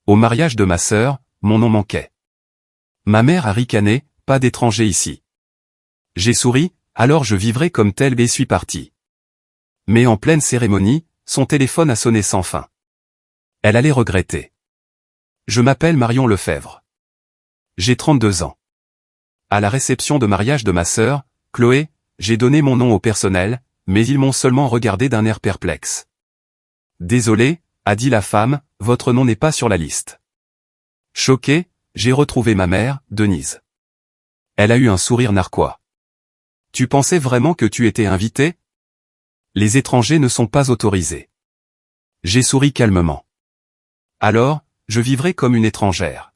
Au mariage de ma sœur, mon nom manquait. Ma mère a ricané, pas d'étranger ici. J'ai souri, alors je vivrai comme tel et suis parti. Mais en pleine cérémonie, son téléphone a sonné sans fin. Elle allait regretter. Je m'appelle Marion Lefebvre. J'ai 32 ans. À la réception de mariage de ma sœur, Chloé, j'ai donné mon nom au personnel, mais ils m'ont seulement regardé d'un air perplexe. Désolé, a dit la femme, votre nom n'est pas sur la liste. Choqué, j'ai retrouvé ma mère, Denise. Elle a eu un sourire narquois. Tu pensais vraiment que tu étais invité? Les étrangers ne sont pas autorisés. J'ai souri calmement. Alors, je vivrai comme une étrangère.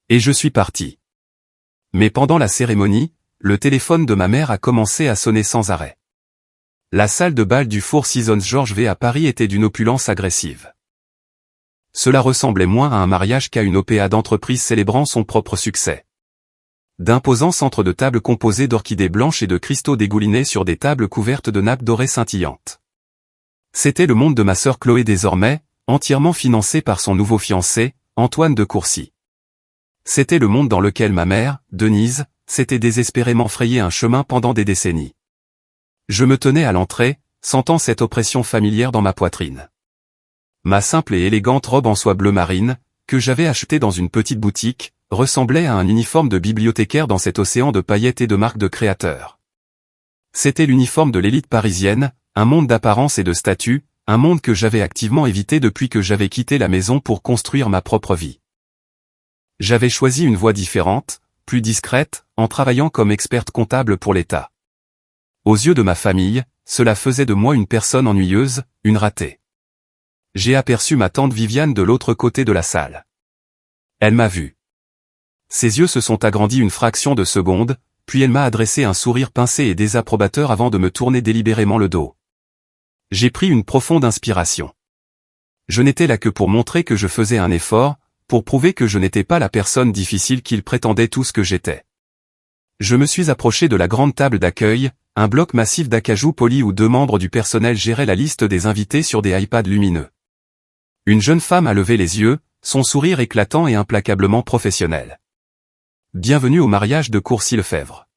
Et je suis parti. Mais pendant la cérémonie, le téléphone de ma mère a commencé à sonner sans arrêt. La salle de bal du Four Seasons Georges V à Paris était d'une opulence agressive. Cela ressemblait moins à un mariage qu'à une OPA d'entreprise célébrant son propre succès. D'imposants centres de table composés d'orchidées blanches et de cristaux dégoulinés sur des tables couvertes de nappes dorées scintillantes. C'était le monde de ma sœur Chloé désormais, entièrement financé par son nouveau fiancé, Antoine de Courcy. C'était le monde dans lequel ma mère, Denise, s'était désespérément frayé un chemin pendant des décennies. Je me tenais à l'entrée, sentant cette oppression familière dans ma poitrine. Ma simple et élégante robe en soie bleu marine, que j'avais achetée dans une petite boutique, ressemblait à un uniforme de bibliothécaire dans cet océan de paillettes et de marques de créateurs. C'était l'uniforme de l'élite parisienne, un monde d'apparence et de statut, un monde que j'avais activement évité depuis que j'avais quitté la maison pour construire ma propre vie. J'avais choisi une voie différente, plus discrète, en travaillant comme experte comptable pour l'État. Aux yeux de ma famille, cela faisait de moi une personne ennuyeuse, une ratée. J'ai aperçu ma tante Viviane de l'autre côté de la salle. Elle m'a vu. Ses yeux se sont agrandis une fraction de seconde, puis elle m'a adressé un sourire pincé et désapprobateur avant de me tourner délibérément le dos. J'ai pris une profonde inspiration. Je n'étais là que pour montrer que je faisais un effort, pour prouver que je n'étais pas la personne difficile qu'ils prétendaient tous que j'étais. Je me suis approché de la grande table d'accueil, un bloc massif d'acajou poli où 2 membres du personnel géraient la liste des invités sur des iPads lumineux. Une jeune femme a levé les yeux, son sourire éclatant et implacablement professionnel. Bienvenue au mariage de Courcy Lefebvre.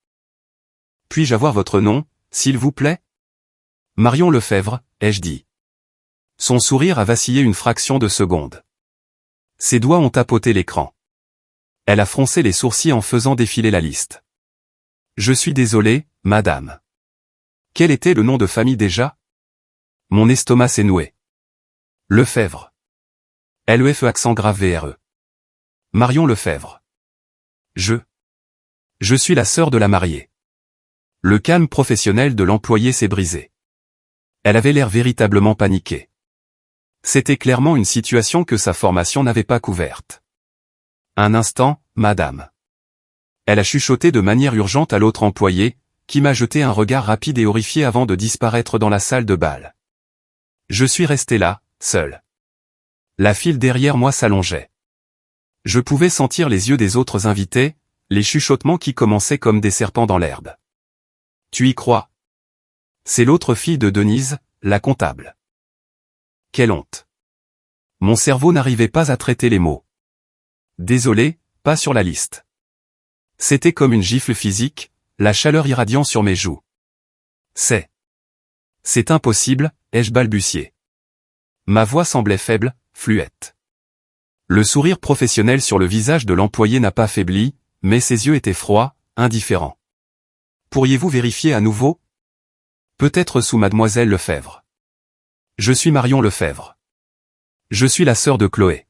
Puis-je avoir votre nom, s'il vous plaît? Marion Lefebvre, ai-je dit. Son sourire a vacillé une fraction de seconde. Ses doigts ont tapoté l'écran. Elle a froncé les sourcils en faisant défiler la liste. Je suis désolé, madame. Quel était le nom de famille déjà? Mon estomac s'est noué. Lefebvre. LEFE accent grave VRE. Marion Lefebvre. Je suis la sœur de la mariée. Le calme professionnel de l'employé s'est brisé. Elle avait l'air véritablement paniquée. C'était clairement une situation que sa formation n'avait pas couverte. Un instant, madame. Elle a chuchoté de manière urgente à l'autre employé, qui m'a jeté un regard rapide et horrifié avant de disparaître dans la salle de bal. Je suis resté là, seul. La file derrière moi s'allongeait. Je pouvais sentir les yeux des autres invités, les chuchotements qui commençaient comme des serpents dans l'herbe. Tu y crois? C'est l'autre fille de Denise, la comptable. Quelle honte. Mon cerveau n'arrivait pas à traiter les mots. Désolé, pas sur la liste. C'était comme une gifle physique, la chaleur irradiant sur mes joues. C'est impossible, ai-je balbutié. Ma voix semblait faible, fluette. Le sourire professionnel sur le visage de l'employé n'a pas faibli, mais ses yeux étaient froids, indifférents. Pourriez-vous vérifier à nouveau? Peut-être sous mademoiselle Lefebvre. Je suis Marion Lefebvre. Je suis la sœur de Chloé.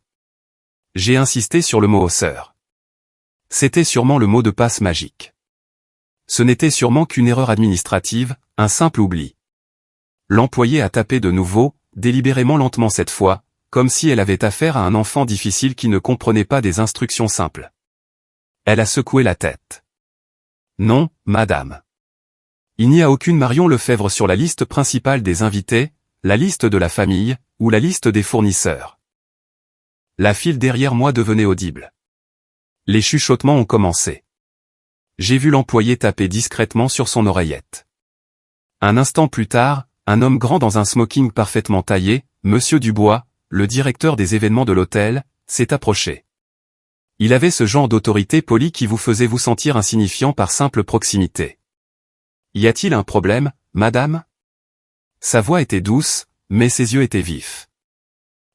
J'ai insisté sur le mot sœur. C'était sûrement le mot de passe magique. Ce n'était sûrement qu'une erreur administrative, un simple oubli. L'employé a tapé de nouveau, délibérément lentement cette fois, comme si elle avait affaire à un enfant difficile qui ne comprenait pas des instructions simples. Elle a secoué la tête. Non, madame. Il n'y a aucune Marion Lefebvre sur la liste principale des invités, la liste de la famille, ou la liste des fournisseurs. La file derrière moi devenait audible. Les chuchotements ont commencé. J'ai vu l'employé taper discrètement sur son oreillette. Un instant plus tard, un homme grand dans un smoking parfaitement taillé, Monsieur Dubois, le directeur des événements de l'hôtel, s'est approché. Il avait ce genre d'autorité polie qui vous faisait vous sentir insignifiant par simple proximité. Y a-t-il un problème, madame? Sa voix était douce, mais ses yeux étaient vifs.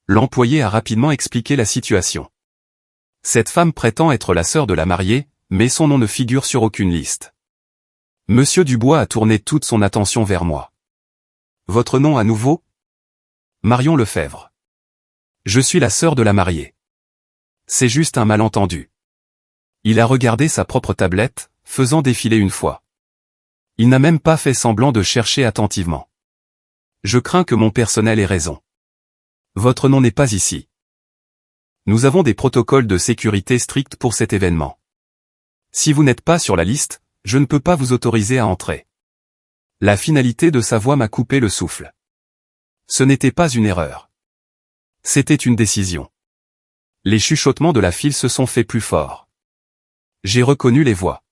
L'employé a rapidement expliqué la situation. Cette femme prétend être la sœur de la mariée, mais son nom ne figure sur aucune liste. Monsieur Dubois a tourné toute son attention vers moi. Votre nom à nouveau? Marion Lefebvre. Je suis la sœur de la mariée. C'est juste un malentendu. Il a regardé sa propre tablette, faisant défiler une fois. Il n'a même pas fait semblant de chercher attentivement. Je crains que mon personnel ait raison. Votre nom n'est pas ici. Nous avons des protocoles de sécurité stricts pour cet événement. Si vous n'êtes pas sur la liste, je ne peux pas vous autoriser à entrer. La finalité de sa voix m'a coupé le souffle. Ce n'était pas une erreur. C'était une décision. Les chuchotements de la file se sont faits plus forts. J'ai reconnu les voix.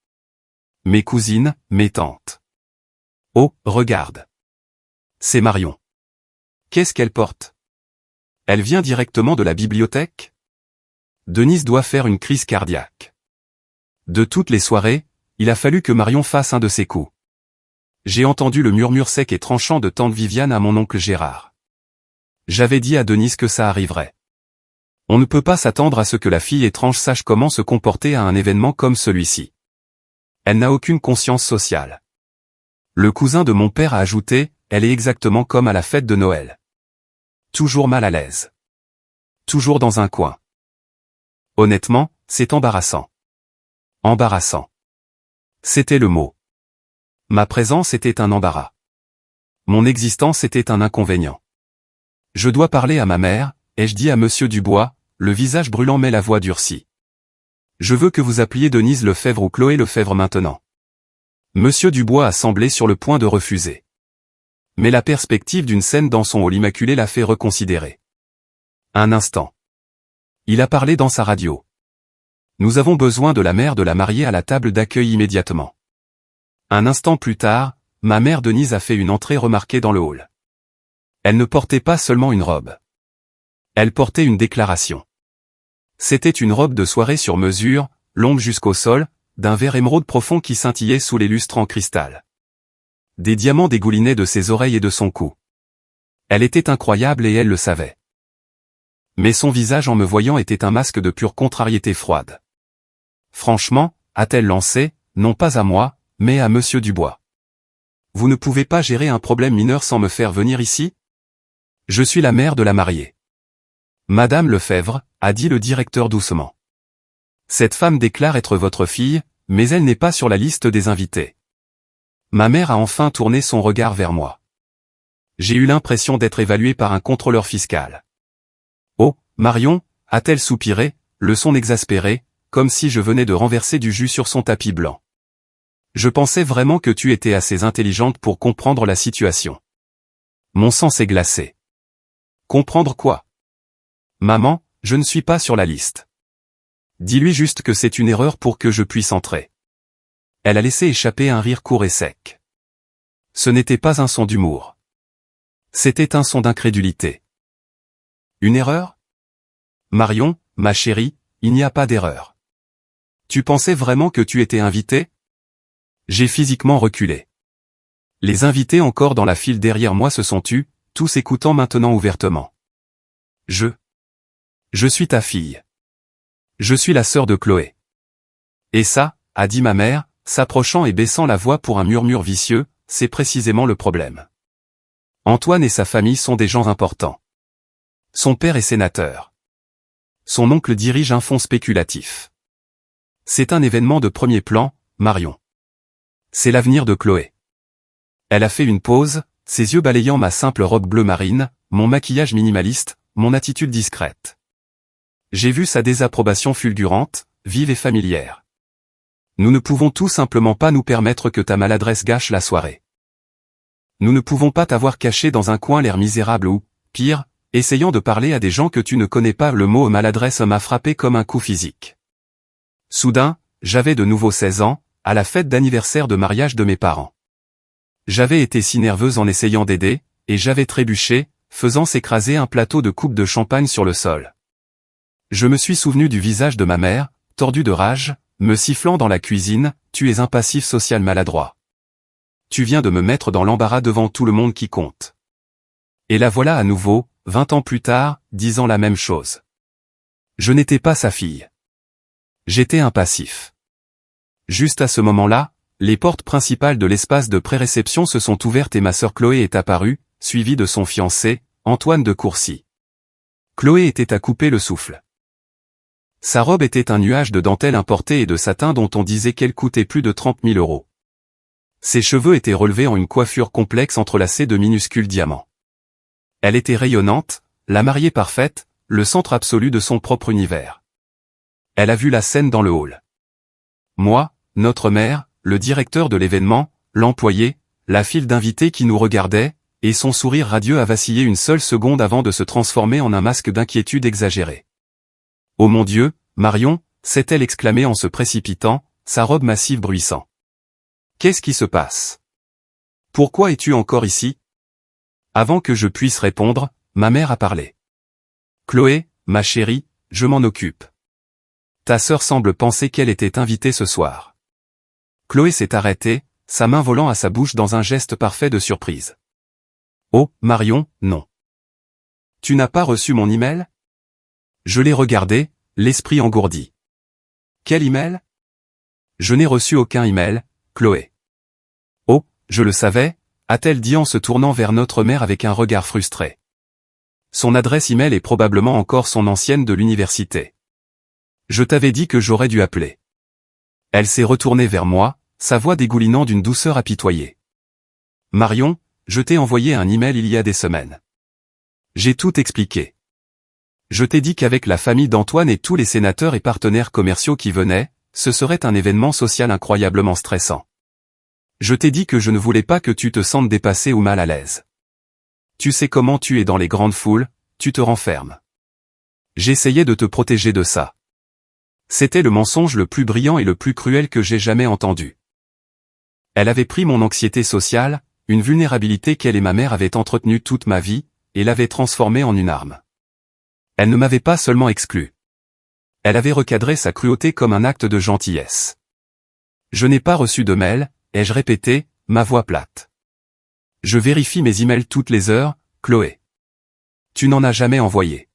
Mes cousines, mes tantes. Oh, regarde. C'est Marion. Qu'est-ce qu'elle porte? Elle vient directement de la bibliothèque? Denise doit faire une crise cardiaque. De toutes les soirées, il a fallu que Marion fasse un de ses coups. J'ai entendu le murmure sec et tranchant de tante Viviane à mon oncle Gérard. J'avais dit à Denise que ça arriverait. On ne peut pas s'attendre à ce que la fille étrange sache comment se comporter à un événement comme celui-ci. Elle n'a aucune conscience sociale. Le cousin de mon père a ajouté, elle est exactement comme à la fête de Noël. Toujours mal à l'aise. Toujours dans un coin. Honnêtement, c'est embarrassant. Embarrassant. C'était le mot. Ma présence était un embarras. Mon existence était un inconvénient. Je dois parler à ma mère, ai-je dit à monsieur Dubois, le visage brûlant mais la voix durcie. Je veux que vous appeliez Denise Lefebvre ou Chloé Lefebvre maintenant. Monsieur Dubois a semblé sur le point de refuser. Mais la perspective d'une scène dans son hall immaculé l'a fait reconsidérer. Un instant. Il a parlé dans sa radio. Nous avons besoin de la mère de la mariée à la table d'accueil immédiatement. Un instant plus tard, ma mère Denise a fait une entrée remarquée dans le hall. Elle ne portait pas seulement une robe. Elle portait une déclaration. C'était une robe de soirée sur mesure, longue jusqu'au sol, d'un vert émeraude profond qui scintillait sous les lustres en cristal. Des diamants dégoulinaient de ses oreilles et de son cou. Elle était incroyable et elle le savait. Mais son visage en me voyant était un masque de pure contrariété froide. Franchement, a-t-elle lancé, non pas à moi, mais à monsieur Dubois. Vous ne pouvez pas gérer un problème mineur sans me faire venir ici? Je suis la mère de la mariée. Madame Lefebvre, a dit le directeur doucement. Cette femme déclare être votre fille, mais elle n'est pas sur la liste des invités. Ma mère a enfin tourné son regard vers moi. J'ai eu l'impression d'être évalué par un contrôleur fiscal. Oh, Marion, a-t-elle soupiré, le son exaspéré, comme si je venais de renverser du jus sur son tapis blanc. Je pensais vraiment que tu étais assez intelligente pour comprendre la situation. Mon sang s'est glacé. Comprendre quoi? Maman, je ne suis pas sur la liste. Dis-lui juste que c'est une erreur pour que je puisse entrer. Elle a laissé échapper un rire court et sec. Ce n'était pas un son d'humour. C'était un son d'incrédulité. Une erreur? Marion, ma chérie, il n'y a pas d'erreur. Tu pensais vraiment que tu étais invitée? J'ai physiquement reculé. Les invités encore dans la file derrière moi se sont tus, tous écoutant maintenant ouvertement. Je suis ta fille. Je suis la sœur de Chloé. Et ça, a dit ma mère, s'approchant et baissant la voix pour un murmure vicieux, c'est précisément le problème. Antoine et sa famille sont des gens importants. Son père est sénateur. Son oncle dirige un fonds spéculatif. C'est un événement de premier plan, Marion. C'est l'avenir de Chloé. Elle a fait une pause, ses yeux balayant ma simple robe bleu marine, mon maquillage minimaliste, mon attitude discrète. J'ai vu sa désapprobation fulgurante, vive et familière. Nous ne pouvons tout simplement pas nous permettre que ta maladresse gâche la soirée. Nous ne pouvons pas t'avoir caché dans un coin l'air misérable ou, pire, essayant de parler à des gens que tu ne connais pas. Le mot maladresse m'a frappé comme un coup physique. Soudain, j'avais de nouveau 16 ans, à la fête d'anniversaire de mariage de mes parents. J'avais été si nerveuse en essayant d'aider, et j'avais trébuché, faisant s'écraser un plateau de coupe de champagne sur le sol. Je me suis souvenu du visage de ma mère, tordu de rage, me sifflant dans la cuisine, « Tu es un passif social maladroit. Tu viens de me mettre dans l'embarras devant tout le monde qui compte. » Et la voilà à nouveau, 20 ans plus tard, disant la même chose. Je n'étais pas sa fille. J'étais un passif. Juste à ce moment-là, les portes principales de l'espace de pré-réception se sont ouvertes et ma sœur Chloé est apparue, suivie de son fiancé, Antoine de Courcy. Chloé était à couper le souffle. Sa robe était un nuage de dentelle importée et de satin dont on disait qu'elle coûtait plus de 30 000 €. Ses cheveux étaient relevés en une coiffure complexe entrelacée de minuscules diamants. Elle était rayonnante, la mariée parfaite, le centre absolu de son propre univers. Elle a vu la scène dans le hall. Moi, notre mère, le directeur de l'événement, l'employé, la file d'invités qui nous regardait, et son sourire radieux a vacillé une seule seconde avant de se transformer en un masque d'inquiétude exagéré. « Oh mon Dieu, Marion !» s'est-elle exclamée en se précipitant, sa robe massive bruissant. « Qu'est-ce qui se passe? Pourquoi es-tu encore ici ?» Avant que je puisse répondre, ma mère a parlé. « Chloé, ma chérie, je m'en occupe. Ta sœur semble penser qu'elle était invitée ce soir. » Chloé s'est arrêtée, sa main volant à sa bouche dans un geste parfait de surprise. « Oh, Marion, non. Tu n'as pas reçu mon email ? » Je l'ai regardé, l'esprit engourdi. « Quel email ? » Je n'ai reçu aucun email, Chloé. « Oh, je le savais », a-t-elle dit en se tournant vers notre mère avec un regard frustré. Son adresse email est probablement encore son ancienne de l'université. Je t'avais dit que j'aurais dû appeler. Elle s'est retournée vers moi, sa voix dégoulinant d'une douceur apitoyée. Marion, je t'ai envoyé un email il y a des semaines. J'ai tout expliqué. Je t'ai dit qu'avec la famille d'Antoine et tous les sénateurs et partenaires commerciaux qui venaient, ce serait un événement social incroyablement stressant. Je t'ai dit que je ne voulais pas que tu te sentes dépassé ou mal à l'aise. Tu sais comment tu es dans les grandes foules, tu te renfermes. J'essayais de te protéger de ça. C'était le mensonge le plus brillant et le plus cruel que j'ai jamais entendu. Elle avait pris mon anxiété sociale, une vulnérabilité qu'elle et ma mère avaient entretenue toute ma vie, et l'avait transformée en une arme. Elle ne m'avait pas seulement exclu. Elle avait recadré sa cruauté comme un acte de gentillesse. Je n'ai pas reçu de mail, ai-je répété, ma voix plate. Je vérifie mes emails toutes les heures, Chloé. Tu n'en as jamais envoyé.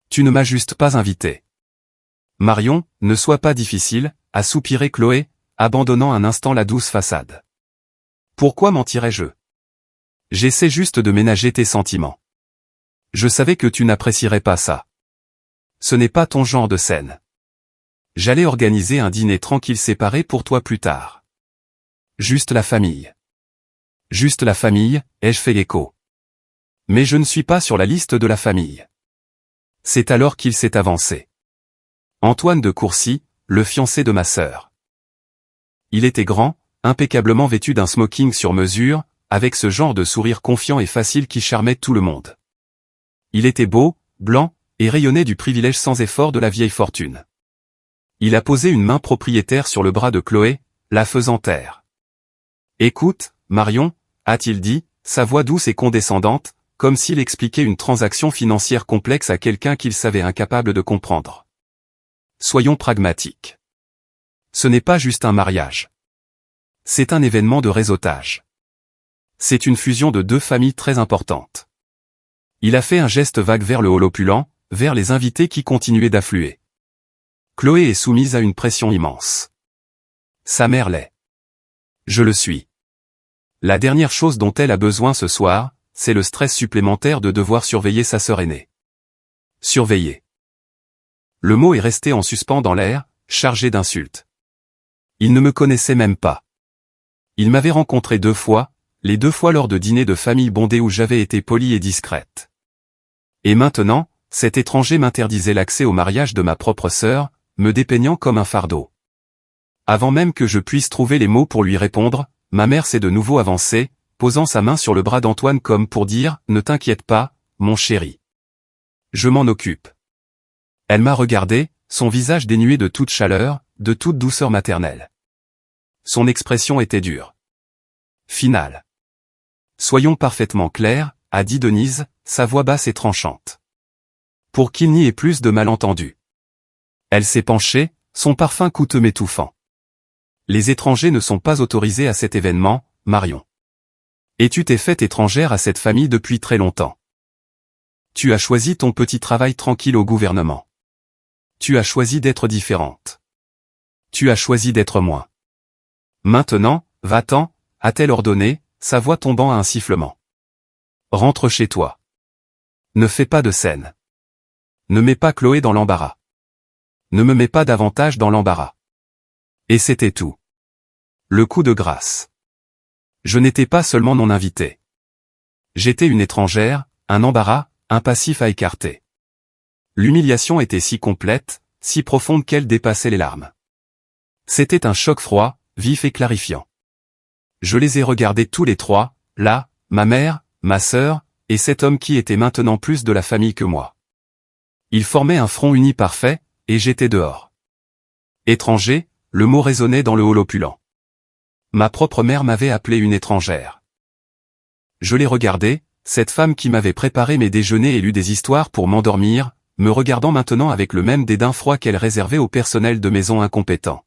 Tu ne m'as juste pas invité. Marion, ne sois pas difficile, a soupiré Chloé, abandonnant un instant la douce façade. Pourquoi mentirais-je? J'essaie juste de ménager tes sentiments. Je savais que tu n'apprécierais pas ça. Ce n'est pas ton genre de scène. J'allais organiser un dîner tranquille séparé pour toi plus tard. Juste la famille. Juste la famille, ai-je fait écho. Mais je ne suis pas sur la liste de la famille. C'est alors qu'il s'est avancé. Antoine de Courcy, le fiancé de ma sœur. Il était grand, impeccablement vêtu d'un smoking sur mesure, avec ce genre de sourire confiant et facile qui charmait tout le monde. Il était beau, blanc, et rayonnait du privilège sans effort de la vieille fortune. Il a posé une main propriétaire sur le bras de Chloé, la faisant taire. « Écoute, Marion », a-t-il dit, sa voix douce et condescendante, comme s'il expliquait une transaction financière complexe à quelqu'un qu'il savait incapable de comprendre. Soyons pragmatiques. Ce n'est pas juste un mariage. C'est un événement de réseautage. C'est une fusion de deux familles très importantes. Il a fait un geste vague vers le hall opulent, vers les invités qui continuaient d'affluer. Chloé est soumise à une pression immense. Sa mère l'est. Je le suis. La dernière chose dont elle a besoin ce soir, c'est le stress supplémentaire de devoir surveiller sa sœur aînée. Surveiller. Le mot est resté en suspens dans l'air, chargé d'insultes. Il ne me connaissait même pas. Il m'avait rencontré 2 fois, les 2 fois lors de dîners de famille bondés où j'avais été polie et discrète. Et maintenant, cet étranger m'interdisait l'accès au mariage de ma propre sœur, me dépeignant comme un fardeau. Avant même que je puisse trouver les mots pour lui répondre, ma mère s'est de nouveau avancée, posant sa main sur le bras d'Antoine comme pour dire « Ne t'inquiète pas, mon chéri. Je m'en occupe ». Elle m'a regardé, son visage dénué de toute chaleur, de toute douceur maternelle. Son expression était dure. Finale. Soyons parfaitement clairs, a dit Denise, sa voix basse et tranchante. pour qu'il n'y ait plus de malentendus. Elle s'est penchée, son parfum coûteux m'étouffant. Les étrangers ne sont pas autorisés à cet événement, Marion. Et tu t'es faite étrangère à cette famille depuis très longtemps. Tu as choisi ton petit travail tranquille au gouvernement. Tu as choisi d'être différente. Tu as choisi d'être moi. Maintenant, va-t'en, a-t-elle ordonné, sa voix tombant à un sifflement. Rentre chez toi. Ne fais pas de scène. Ne mets pas Chloé dans l'embarras. Ne me mets pas davantage dans l'embarras. Et c'était tout. Le coup de grâce. Je n'étais pas seulement non invité. J'étais une étrangère, un embarras, un passif à écarter. L'humiliation était si complète, si profonde qu'elle dépassait les larmes. C'était un choc froid, vif et clarifiant. Je les ai regardés tous les trois, là, ma mère, ma sœur, et cet homme qui était maintenant plus de la famille que moi. Ils formaient un front uni parfait, et j'étais dehors. Étranger, le mot résonnait dans le hall opulent. Ma propre mère m'avait appelé une étrangère. Je l'ai regardée, cette femme qui m'avait préparé mes déjeuners et lu des histoires pour m'endormir, me regardant maintenant avec le même dédain froid qu'elle réservait au personnel de maison incompétent.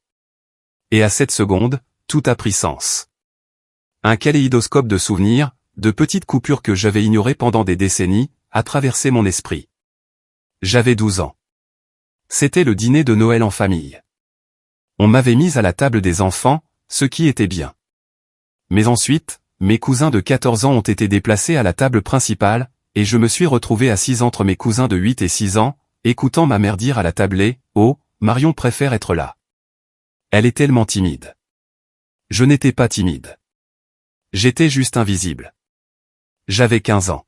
Et à cette seconde, tout a pris sens. Un kaléidoscope de souvenirs, de petites coupures que j'avais ignorées pendant des décennies, a traversé mon esprit. J'avais 12 ans. C'était le dîner de Noël en famille. On m'avait mise à la table des enfants, ce qui était bien. Mais ensuite, mes cousins de 14 ans ont été déplacés à la table principale, et je me suis retrouvé assis entre mes cousins de 8 et 6 ans, écoutant ma mère dire à la tablée, « Oh, Marion préfère être là. » Elle est tellement timide. Je n'étais pas timide. J'étais juste invisible. J'avais 15 ans.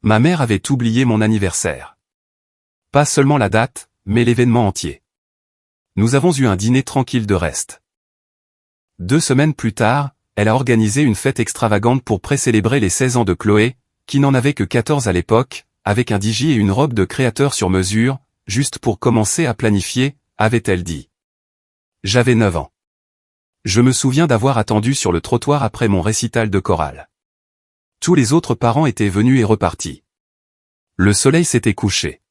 Ma mère avait oublié mon anniversaire. Pas seulement la date, mais l'événement entier. Nous avons eu un dîner tranquille de reste. 2 semaines plus tard, elle a organisé une fête extravagante pour précélébrer les 16 ans de Chloé, qui n'en avait que 14 à l'époque, avec un DJ et une robe de créateur sur mesure, juste pour commencer à planifier, avait-elle dit. J'avais 9 ans. Je me souviens d'avoir attendu sur le trottoir après mon récital de chorale. Tous les autres parents étaient venus et repartis. Le soleil s'était couché.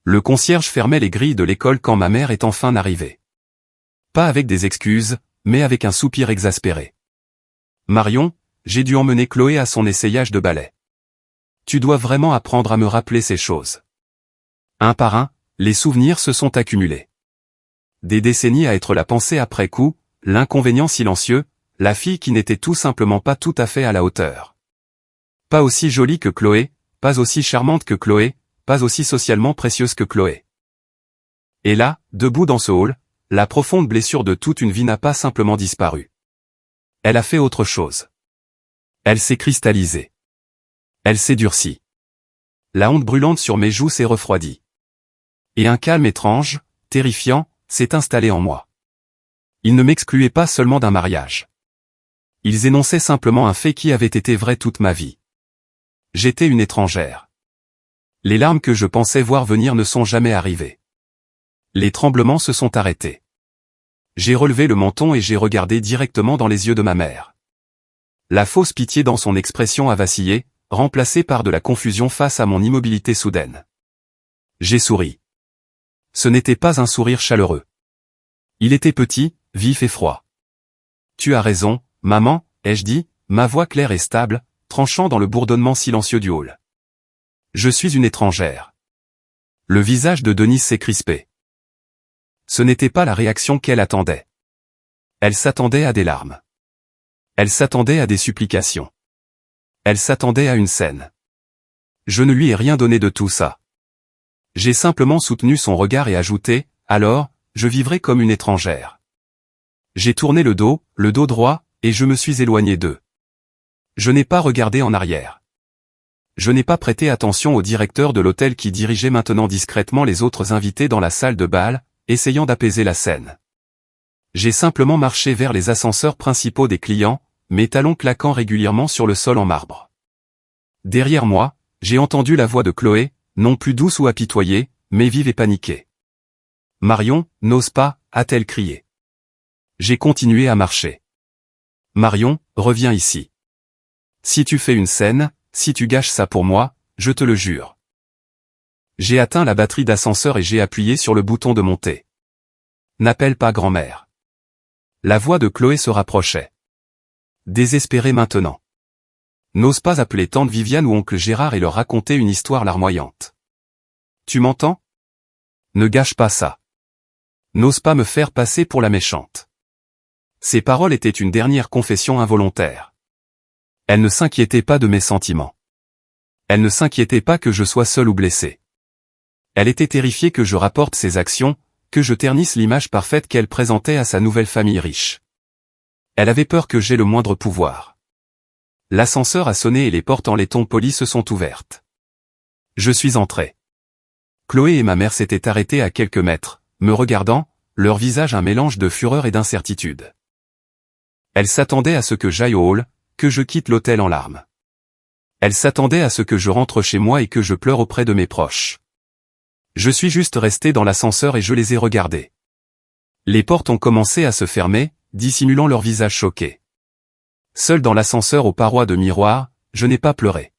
Le concierge fermait les grilles de l'école quand ma mère est enfin arrivée. Pas avec des excuses, mais avec un soupir exaspéré. Marion, j'ai dû emmener Chloé à son essayage de ballet. Tu dois vraiment apprendre à me rappeler ces choses. Un par un, les souvenirs se sont accumulés. Des décennies à être la pensée après coup, l'inconvénient silencieux, la fille qui n'était tout simplement pas tout à fait à la hauteur. Pas aussi jolie que Chloé, pas aussi charmante que Chloé, pas aussi socialement précieuse que Chloé. Et là, debout dans ce hall, la profonde blessure de toute une vie n'a pas simplement disparu. Elle a fait autre chose. Elle s'est cristallisée. Elle s'est durcie. La honte brûlante sur mes joues s'est refroidie. Et un calme étrange, terrifiant, s'est installé en moi. Ils ne m'excluaient pas seulement d'un mariage. Ils énonçaient simplement un fait qui avait été vrai toute ma vie. J'étais une étrangère. Les larmes que je pensais voir venir ne sont jamais arrivées. Les tremblements se sont arrêtés. J'ai relevé le menton et j'ai regardé directement dans les yeux de ma mère. La fausse pitié dans son expression a vacillé, remplacée par de la confusion face à mon immobilité soudaine. J'ai souri. Ce n'était pas un sourire chaleureux. Il était petit, vif et froid. Tu as raison, maman, ai-je dit, ma voix claire et stable, tranchant dans le bourdonnement silencieux du hall. Je suis une étrangère. Le visage de Denise s'est crispé. Ce n'était pas la réaction qu'elle attendait. Elle s'attendait à des larmes. Elle s'attendait à des supplications. Elle s'attendait à une scène. Je ne lui ai rien donné de tout ça. J'ai simplement soutenu son regard et ajouté, alors, je vivrai comme une étrangère. J'ai tourné le dos droit, et je me suis éloigné d'eux. Je n'ai pas regardé en arrière. Je n'ai pas prêté attention au directeur de l'hôtel qui dirigeait maintenant discrètement les autres invités dans la salle de bal, essayant d'apaiser la scène. J'ai simplement marché vers les ascenseurs principaux des clients, mes talons claquant régulièrement sur le sol en marbre. Derrière moi, j'ai entendu la voix de Chloé, non plus douce ou apitoyée, mais vive et paniquée. « Marion, n'ose pas » a-t-elle crié. J'ai continué à marcher. « Marion, reviens ici. Si tu fais une scène, si tu gâches ça pour moi, je te le jure. » J'ai atteint la batterie d'ascenseur et j'ai appuyé sur le bouton de monter. N'appelle pas grand-mère. La voix de Chloé se rapprochait. Désespérée maintenant. N'ose pas appeler tante Viviane ou oncle Gérard et leur raconter une histoire larmoyante. Tu m'entends? Ne gâche pas ça. N'ose pas me faire passer pour la méchante. Ces paroles étaient une dernière confession involontaire. Elle ne s'inquiétait pas de mes sentiments. Elle ne s'inquiétait pas que je sois seul ou blessé. Elle était terrifiée que je rapporte ses actions, que je ternisse l'image parfaite qu'elle présentait à sa nouvelle famille riche. Elle avait peur que j'aie le moindre pouvoir. L'ascenseur a sonné et les portes en laiton poli se sont ouvertes. Je suis entré. Chloé et ma mère s'étaient arrêtées à quelques mètres, me regardant, leur visage un mélange de fureur et d'incertitude. Elles s'attendaient à ce que j'aille au hall, que je quitte l'hôtel en larmes. Elles s'attendaient à ce que je rentre chez moi et que je pleure auprès de mes proches. Je suis juste resté dans l'ascenseur et je les ai regardées. Les portes ont commencé à se fermer, dissimulant leur visage choqué. Seul dans l'ascenseur aux parois de miroir, je n'ai pas pleuré.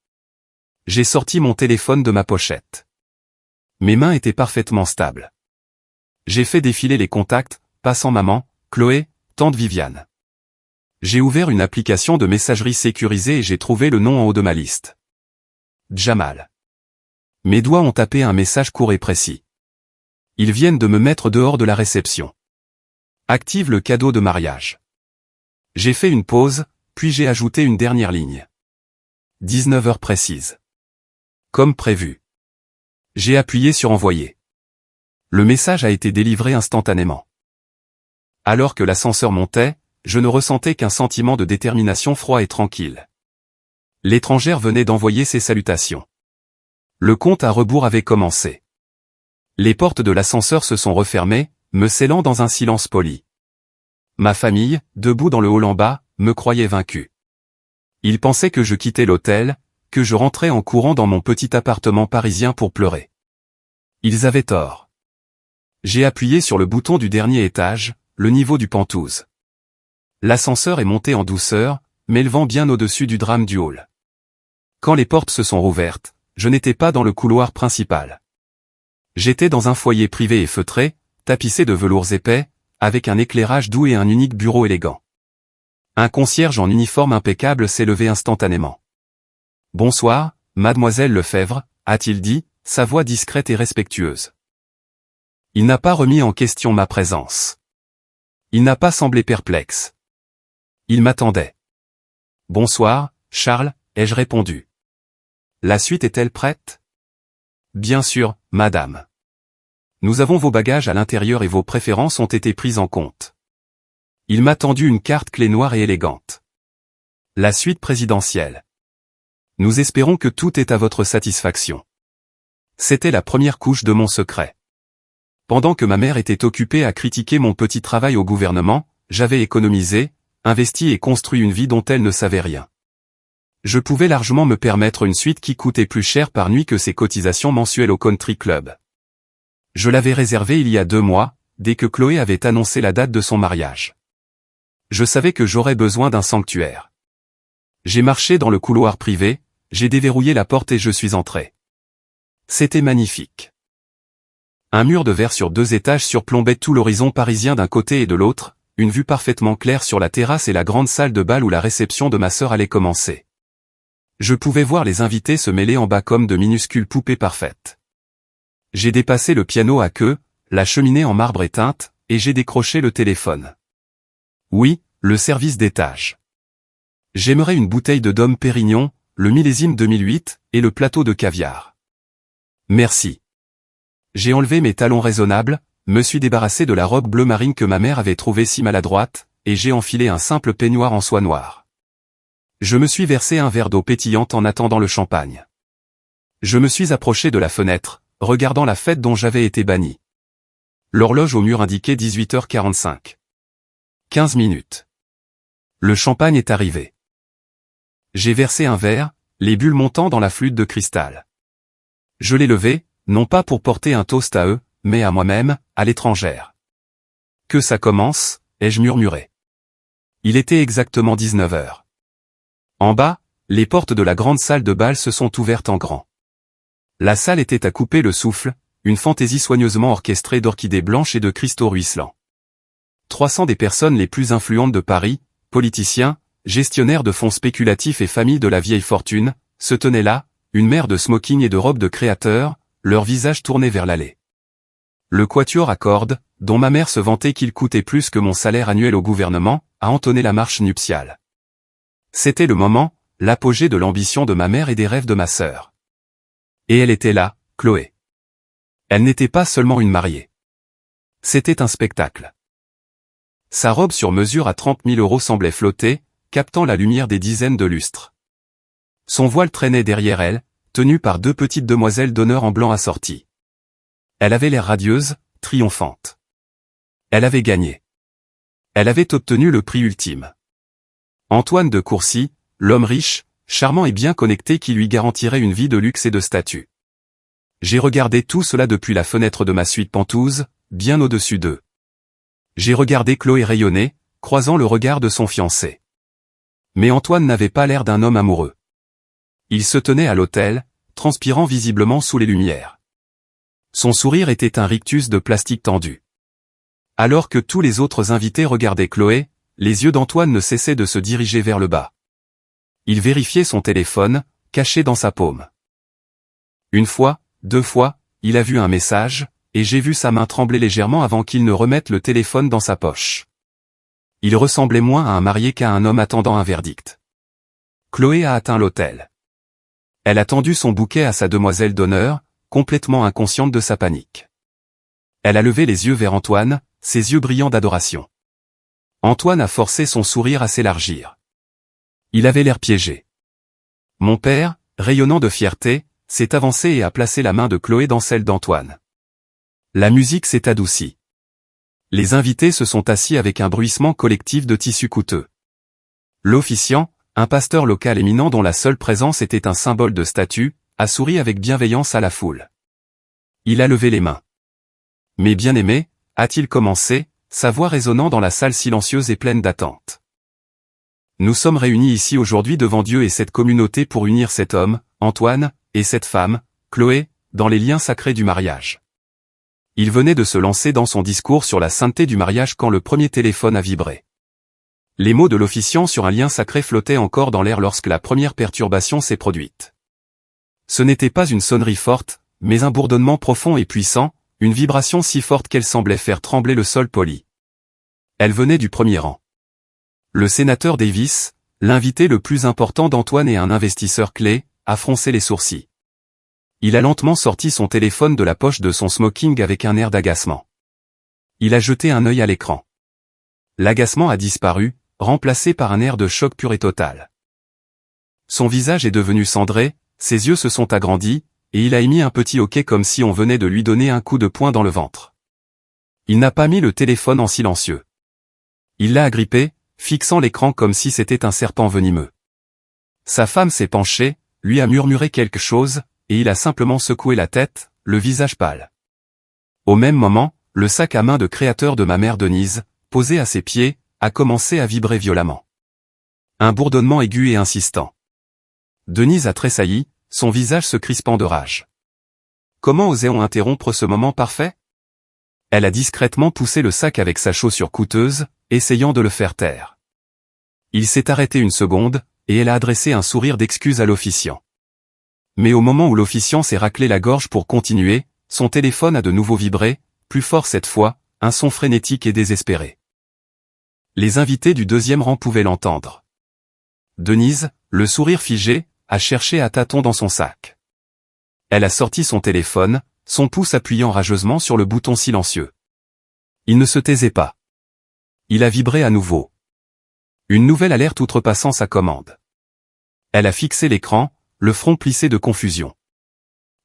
J'ai sorti mon téléphone de ma pochette. Mes mains étaient parfaitement stables. J'ai fait défiler les contacts, passant maman, Chloé, tante Viviane. J'ai ouvert une application de messagerie sécurisée et j'ai trouvé le nom en haut de ma liste. Jamal. Mes doigts ont tapé un message court et précis. Ils viennent de me mettre dehors de la réception. Active le cadeau de mariage. J'ai fait une pause, puis j'ai ajouté une dernière ligne. 19 heures précises. Comme prévu. J'ai appuyé sur envoyer. Le message a été délivré instantanément. Alors que l'ascenseur montait, je ne ressentais qu'un sentiment de détermination froid et tranquille. L'étrangère venait d'envoyer ses salutations. Le compte à rebours avait commencé. Les portes de l'ascenseur se sont refermées, me scellant dans un silence poli. Ma famille, debout dans le hall en bas, me croyait vaincu. Ils pensaient que je quittais l'hôtel, que je rentrais en courant dans mon petit appartement parisien pour pleurer. Ils avaient tort. J'ai appuyé sur le bouton du dernier étage, le niveau du Penthouse. L'ascenseur est monté en douceur, m'élevant bien au-dessus du drame du hall. Quand les portes se sont rouvertes, je n'étais pas dans le couloir principal. J'étais dans un foyer privé et feutré, tapissé de velours épais, avec un éclairage doux et un unique bureau élégant. Un concierge en uniforme impeccable s'est levé instantanément. « Bonsoir, mademoiselle Lefebvre », a-t-il dit, sa voix discrète et respectueuse. Il n'a pas remis en question ma présence. Il n'a pas semblé perplexe. Il m'attendait. « Bonsoir, Charles », ai-je répondu. La suite est-elle prête? Bien sûr, madame. Nous avons vos bagages à l'intérieur et vos préférences ont été prises en compte. Il m'a tendu une carte clé noire et élégante. La suite présidentielle. Nous espérons que tout est à votre satisfaction. C'était la première couche de mon secret. Pendant que ma mère était occupée à critiquer mon petit travail au gouvernement, j'avais économisé, investi et construit une vie dont elle ne savait rien. Je pouvais largement me permettre une suite qui coûtait plus cher par nuit que ses cotisations mensuelles au country club. Je l'avais réservée il y a 2 mois, dès que Chloé avait annoncé la date de son mariage. Je savais que j'aurais besoin d'un sanctuaire. J'ai marché dans le couloir privé, j'ai déverrouillé la porte et je suis entré. C'était magnifique. Un mur de verre sur 2 étages surplombait tout l'horizon parisien d'un côté et de l'autre, une vue parfaitement claire sur la terrasse et la grande salle de bal où la réception de ma sœur allait commencer. Je pouvais voir les invités se mêler en bas comme de minuscules poupées parfaites. J'ai dépassé le piano à queue, la cheminée en marbre éteinte, et j'ai décroché le téléphone. Oui, le service d'étage. J'aimerais une bouteille de Dom Pérignon, le millésime 2008, et le plateau de caviar. Merci. J'ai enlevé mes talons raisonnables, me suis débarrassé de la robe bleu marine que ma mère avait trouvée si maladroite, et j'ai enfilé un simple peignoir en soie noire. Je me suis versé un verre d'eau pétillante en attendant le champagne. Je me suis approché de la fenêtre, regardant la fête dont j'avais été banni. L'horloge au mur indiquait 18h45. 15 minutes. Le champagne est arrivé. J'ai versé un verre, les bulles montant dans la flûte de cristal. Je l'ai levé, non pas pour porter un toast à eux, mais à moi-même, à l'étrangère. Que ça commence, ai-je murmuré. Il était exactement 19h. En bas, les portes de la grande salle de bal se sont ouvertes en grand. La salle était à couper le souffle, une fantaisie soigneusement orchestrée d'orchidées blanches et de cristaux ruisselants. 300 des personnes les plus influentes de Paris, politiciens, gestionnaires de fonds spéculatifs et familles de la vieille fortune, se tenaient là, une mer de smoking et de robes de créateurs, leurs visages tournés vers l'allée. Le quatuor à cordes, dont ma mère se vantait qu'il coûtait plus que mon salaire annuel au gouvernement, a entonné la marche nuptiale. C'était le moment, l'apogée de l'ambition de ma mère et des rêves de ma sœur. Et elle était là, Chloé. Elle n'était pas seulement une mariée. C'était un spectacle. Sa robe sur mesure à 30 000 € semblait flotter, captant la lumière des dizaines de lustres. Son voile traînait derrière elle, tenu par 2 petites demoiselles d'honneur en blanc assorties. Elle avait l'air radieuse, triomphante. Elle avait gagné. Elle avait obtenu le prix ultime. Antoine de Courcy, l'homme riche, charmant et bien connecté qui lui garantirait une vie de luxe et de statut. J'ai regardé tout cela depuis la fenêtre de ma suite Penthouse, bien au-dessus d'eux. J'ai regardé Chloé rayonner, croisant le regard de son fiancé. Mais Antoine n'avait pas l'air d'un homme amoureux. Il se tenait à l'autel, transpirant visiblement sous les lumières. Son sourire était un rictus de plastique tendu. Alors que tous les autres invités regardaient Chloé, les yeux d'Antoine ne cessaient de se diriger vers le bas. Il vérifiait son téléphone, caché dans sa paume. Une fois, 2 fois, il a vu un message, et j'ai vu sa main trembler légèrement avant qu'il ne remette le téléphone dans sa poche. Il ressemblait moins à un marié qu'à un homme attendant un verdict. Chloé a atteint l'hôtel. Elle a tendu son bouquet à sa demoiselle d'honneur, complètement inconsciente de sa panique. Elle a levé les yeux vers Antoine, ses yeux brillants d'adoration. Antoine a forcé son sourire à s'élargir. Il avait l'air piégé. Mon père, rayonnant de fierté, s'est avancé et a placé la main de Chloé dans celle d'Antoine. La musique s'est adoucie. Les invités se sont assis avec un bruissement collectif de tissus coûteux. L'officiant, un pasteur local éminent dont la seule présence était un symbole de statut, a souri avec bienveillance à la foule. Il a levé les mains. « Mes bien-aimés » a-t-il commencé, sa voix résonnant dans la salle silencieuse et pleine d'attente. Nous sommes réunis ici aujourd'hui devant Dieu et cette communauté pour unir cet homme, Antoine, et cette femme, Chloé, dans les liens sacrés du mariage. Il venait de se lancer dans son discours sur la sainteté du mariage quand le premier téléphone a vibré. Les mots de l'officiant sur un lien sacré flottaient encore dans l'air lorsque la première perturbation s'est produite. Ce n'était pas une sonnerie forte, mais un bourdonnement profond et puissant, une vibration si forte qu'elle semblait faire trembler le sol poli. Elle venait du premier rang. Le sénateur Davis, l'invité le plus important d'Antoine et un investisseur clé, a froncé les sourcils. Il a lentement sorti son téléphone de la poche de son smoking avec un air d'agacement. Il a jeté un œil à l'écran. L'agacement a disparu, remplacé par un air de choc pur et total. Son visage est devenu cendré, ses yeux se sont agrandis, et il a émis un petit hoquet comme si on venait de lui donner un coup de poing dans le ventre. Il n'a pas mis le téléphone en silencieux. Il l'a agrippé, fixant l'écran comme si c'était un serpent venimeux. Sa femme s'est penchée, lui a murmuré quelque chose, et il a simplement secoué la tête, le visage pâle. Au même moment, le sac à main de créateur de ma mère Denise, posé à ses pieds, a commencé à vibrer violemment. Un bourdonnement aigu et insistant. Denise a tressailli, son visage se crispant de rage. Comment osait-on interrompre ce moment parfait? Elle a discrètement poussé le sac avec sa chaussure coûteuse, essayant de le faire taire. Il s'est arrêté une seconde, et elle a adressé un sourire d'excuse à l'officiant. Mais au moment où l'officiant s'est raclé la gorge pour continuer, son téléphone a de nouveau vibré, plus fort cette fois, un son frénétique et désespéré. Les invités du deuxième rang pouvaient l'entendre. Denise, le sourire figé, a cherché à tâtons dans son sac. Elle a sorti son téléphone, son pouce appuyant rageusement sur le bouton silencieux. Il ne se taisait pas. Il a vibré à nouveau. Une nouvelle alerte outrepassant sa commande. Elle a fixé l'écran, le front plissé de confusion.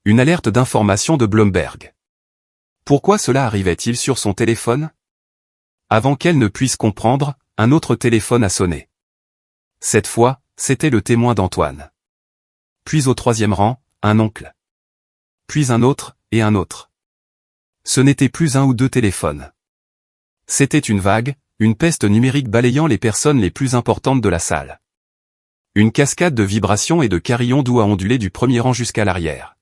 Une alerte d'information de Bloomberg. Pourquoi cela arrivait-il sur son téléphone? Avant qu'elle ne puisse comprendre, un autre téléphone a sonné. Cette fois, c'était le témoin d'Antoine. Puis au troisième rang, un oncle. Puis un autre, et un autre. Ce n'était plus un ou deux téléphones. C'était une vague, une peste numérique balayant les personnes les plus importantes de la salle. Une cascade de vibrations et de carillons doux a ondulé du premier rang jusqu'à l'arrière.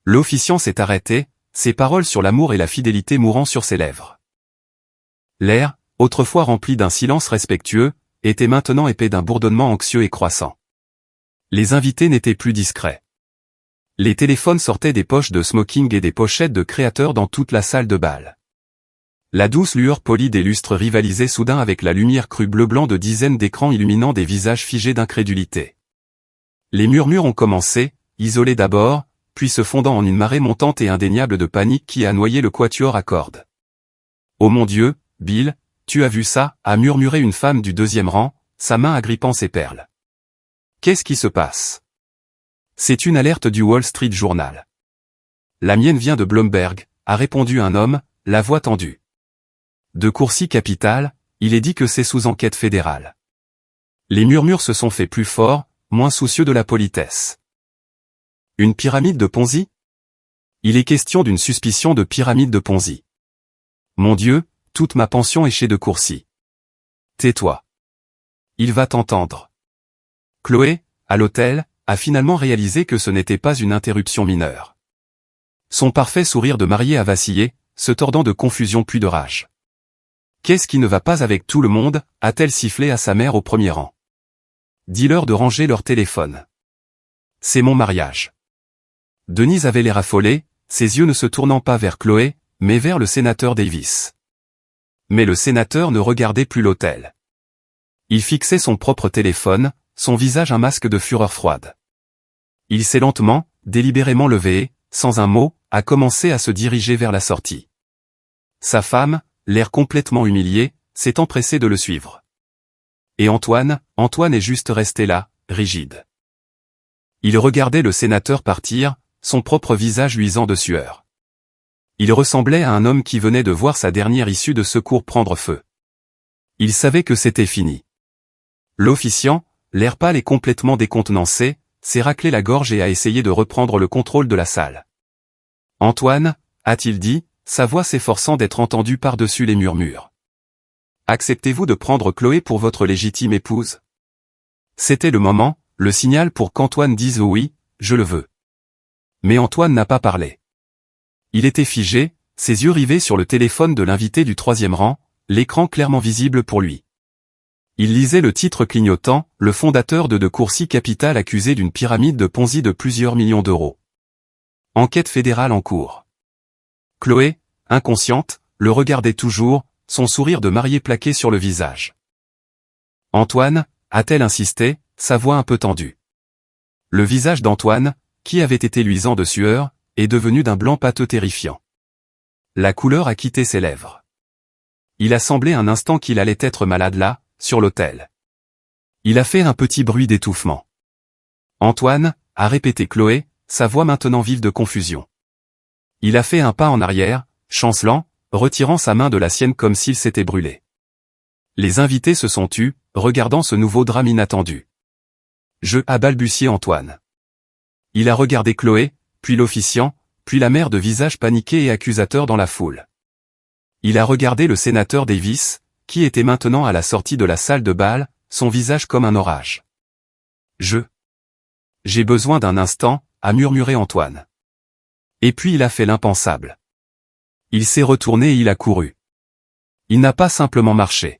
L'officiant s'est arrêté, ses paroles sur l'amour et la fidélité mourant sur ses lèvres. L'air, autrefois rempli d'un silence respectueux, était maintenant épais d'un bourdonnement anxieux et croissant. Les invités n'étaient plus discrets. Les téléphones sortaient des poches de smoking et des pochettes de créateurs dans toute la salle de bal. La douce lueur polie des lustres rivalisait soudain avec la lumière crue bleu-blanc de dizaines d'écrans illuminant des visages figés d'incrédulité. Les murmures ont commencé, isolés d'abord, puis se fondant en une marée montante et indéniable de panique qui a noyé le quatuor à cordes. « Oh mon Dieu, Bill, tu as vu ça » a murmuré une femme du deuxième rang, sa main agrippant ses perles. « Qu'est-ce qui se passe ?» C'est une alerte du Wall Street Journal. « La mienne vient de Bloomberg » a répondu un homme, la voix tendue. De Courcy Capital, il est dit que c'est sous enquête fédérale. Les murmures se sont faits plus forts, moins soucieux de la politesse. Une pyramide de Ponzi ? Il est question d'une suspicion de pyramide de Ponzi. Mon Dieu, toute ma pension est chez de Courcy. Tais-toi. Il va t'entendre. Chloé, à l'hôtel, a finalement réalisé que ce n'était pas une interruption mineure. Son parfait sourire de mariée a vacillé, se tordant de confusion puis de rage. Qu'est-ce qui ne va pas avec tout le monde, a-t-elle sifflé à sa mère au premier rang. Dis-leur de ranger leur téléphone. C'est mon mariage. Denise avait l'air affolée, ses yeux ne se tournant pas vers Chloé, mais vers le sénateur Davis. Mais le sénateur ne regardait plus l'hôtel. Il fixait son propre téléphone, son visage un masque de fureur froide. Il s'est lentement, délibérément levé et, sans un mot, a commencé à se diriger vers la sortie. Sa femme, l'air complètement humilié, s'est empressée de le suivre. Et Antoine est juste resté là, rigide. Il regardait le sénateur partir, son propre visage luisant de sueur. Il ressemblait à un homme qui venait de voir sa dernière issue de secours prendre feu. Il savait que c'était fini. L'officiant, l'air pâle et complètement décontenancé, s'est raclé la gorge et a essayé de reprendre le contrôle de la salle. « Antoine » a-t-il dit, sa voix s'efforçant d'être entendue par-dessus les murmures. « Acceptez-vous de prendre Chloé pour votre légitime épouse ?» C'était le moment, le signal pour qu'Antoine dise « oui, je le veux ». Mais Antoine n'a pas parlé. Il était figé, ses yeux rivés sur le téléphone de l'invité du troisième rang, l'écran clairement visible pour lui. Il lisait le titre clignotant, le fondateur de Courcy Capital accusé d'une pyramide de Ponzi de plusieurs millions d'euros. Enquête fédérale en cours. Chloé, inconsciente, le regardait toujours, son sourire de mariée plaqué sur le visage. Antoine, a-t-elle insisté, sa voix un peu tendue. Le visage d'Antoine, qui avait été luisant de sueur, est devenu d'un blanc pâteux terrifiant. La couleur a quitté ses lèvres. Il a semblé un instant qu'il allait être malade là, sur l'autel. Il a fait un petit bruit d'étouffement. Antoine, a répété Chloé, sa voix maintenant vive de confusion. Il a fait un pas en arrière, chancelant, retirant sa main de la sienne comme s'il s'était brûlé. Les invités se sont tus, regardant ce nouveau drame inattendu. A balbutié Antoine. Il a regardé Chloé, puis l'officiant, puis la mère de visage paniqué et accusateur dans la foule. Il a regardé le sénateur Davis, qui était maintenant à la sortie de la salle de bal, son visage comme un orage. J'ai besoin d'un instant, a murmuré Antoine. Et puis il a fait l'impensable. Il s'est retourné et il a couru. Il n'a pas simplement marché.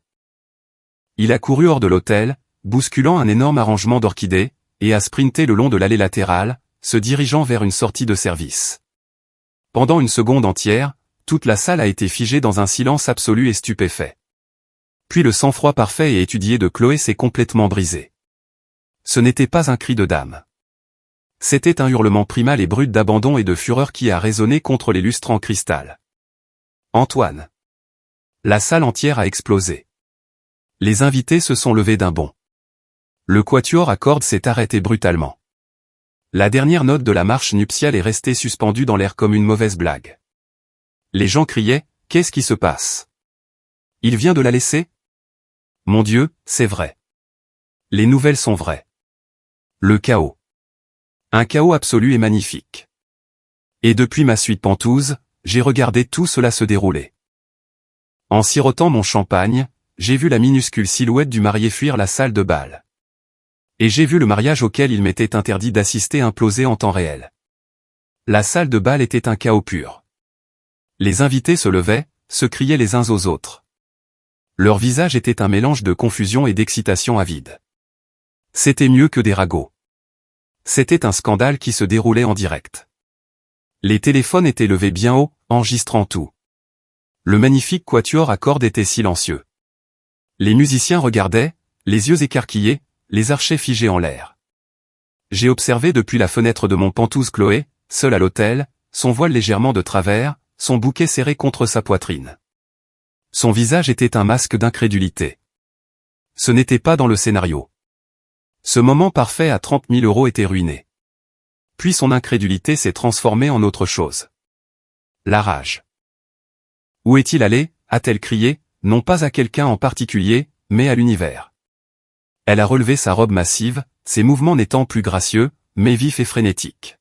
Il a couru hors de l'hôtel, bousculant un énorme arrangement d'orchidées, et a sprinté le long de l'allée latérale, se dirigeant vers une sortie de service. Pendant une seconde entière, toute la salle a été figée dans un silence absolu et stupéfait. Puis le sang-froid parfait et étudié de Chloé s'est complètement brisé. Ce n'était pas un cri de dame. C'était un hurlement primal et brut d'abandon et de fureur qui a résonné contre les lustres en cristal. Antoine. La salle entière a explosé. Les invités se sont levés d'un bond. Le quatuor à cordes s'est arrêté brutalement. La dernière note de la marche nuptiale est restée suspendue dans l'air comme une mauvaise blague. Les gens criaient, « Qu'est-ce qui se passe ? Il vient de la laisser ? Mon Dieu, c'est vrai. Les nouvelles sont vraies. Le chaos. Un chaos absolu et magnifique. Et depuis ma suite pentouse, j'ai regardé tout cela se dérouler. En sirotant mon champagne, j'ai vu la minuscule silhouette du marié fuir la salle de bal. Et j'ai vu le mariage auquel il m'était interdit d'assister imploser en temps réel. La salle de bal était un chaos pur. Les invités se levaient, se criaient les uns aux autres. Leur visage était un mélange de confusion et d'excitation avide. C'était mieux que des ragots. C'était un scandale qui se déroulait en direct. Les téléphones étaient levés bien haut, enregistrant tout. Le magnifique quatuor à cordes était silencieux. Les musiciens regardaient, les yeux écarquillés, les archets figés en l'air. J'ai observé depuis la fenêtre de mon pantouse Chloé, seule à l'hôtel, son voile légèrement de travers, son bouquet serré contre sa poitrine. Son visage était un masque d'incrédulité. Ce n'était pas dans le scénario. Ce moment parfait à 30 000 € était ruiné. Puis son incrédulité s'est transformée en autre chose. La rage. Où est-il allé, a-t-elle crié, non pas à quelqu'un en particulier, mais à l'univers. Elle a relevé sa robe massive, ses mouvements n'étant plus gracieux, mais vifs et frénétiques.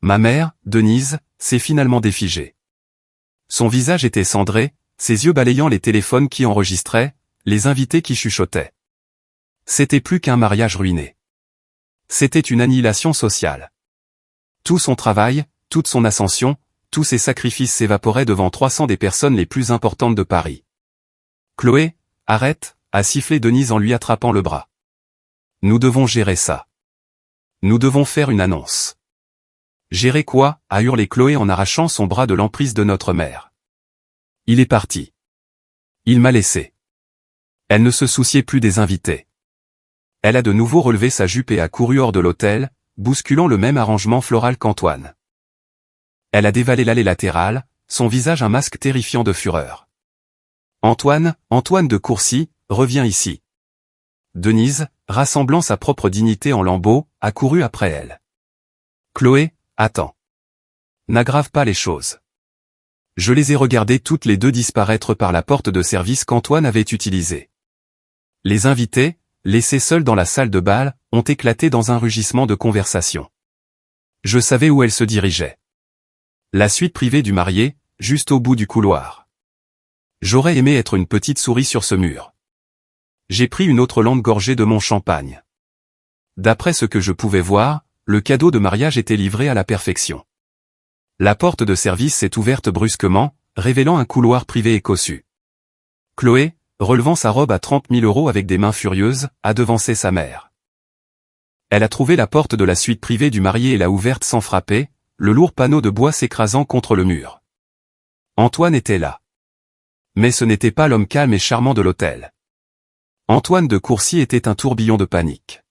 Ma mère, Denise, s'est finalement défigée. Son visage était cendré, ses yeux balayant les téléphones qui enregistraient, les invités qui chuchotaient. C'était plus qu'un mariage ruiné. C'était une annihilation sociale. Tout son travail, toute son ascension, tous ses sacrifices s'évaporaient devant 300 des personnes les plus importantes de Paris. Chloé, arrête, a sifflé Denise en lui attrapant le bras. Nous devons gérer ça. Nous devons faire une annonce. Gérer quoi, a hurlé Chloé en arrachant son bras de l'emprise de notre mère. Il est parti. Il m'a laissé. Elle ne se souciait plus des invités. Elle a de nouveau relevé sa jupe et a couru hors de l'hôtel, bousculant le même arrangement floral qu'Antoine. Elle a dévalé l'allée latérale, son visage un masque terrifiant de fureur. Antoine de Courcy, reviens ici. Denise, rassemblant sa propre dignité en lambeaux, a couru après elle. Chloé, attends. N'aggrave pas les choses. Je les ai regardées toutes les deux disparaître par la porte de service qu'Antoine avait utilisée. Les invités, laissés seuls dans la salle de bal, ont éclaté dans un rugissement de conversation. Je savais où elle se dirigeait. La suite privée du marié, juste au bout du couloir. J'aurais aimé être une petite souris sur ce mur. J'ai pris une autre longue gorgée de mon champagne. D'après ce que je pouvais voir, le cadeau de mariage était livré à la perfection. La porte de service s'est ouverte brusquement, révélant un couloir privé et cossu. Chloé, relevant sa robe à 30 000 € avec des mains furieuses, a devancé sa mère. Elle a trouvé la porte de la suite privée du marié et l'a ouverte sans frapper, le lourd panneau de bois s'écrasant contre le mur. Antoine était là. Mais ce n'était pas l'homme calme et charmant de l'hôtel. Antoine de Courcy était un tourbillon de panique.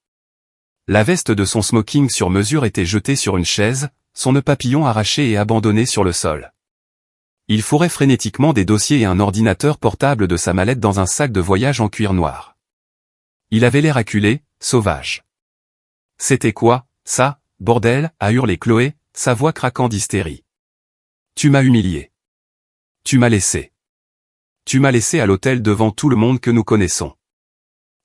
La veste de son smoking sur mesure était jetée sur une chaise, son nœud papillon arraché et abandonné sur le sol. Il fourrait frénétiquement des dossiers et un ordinateur portable de sa mallette dans un sac de voyage en cuir noir. Il avait l'air acculé, sauvage. C'était quoi, ça, bordel, a hurlé Chloé, sa voix craquant d'hystérie. Tu m'as humilié. Tu m'as laissé. Tu m'as laissé à l'hôtel devant tout le monde que nous connaissons.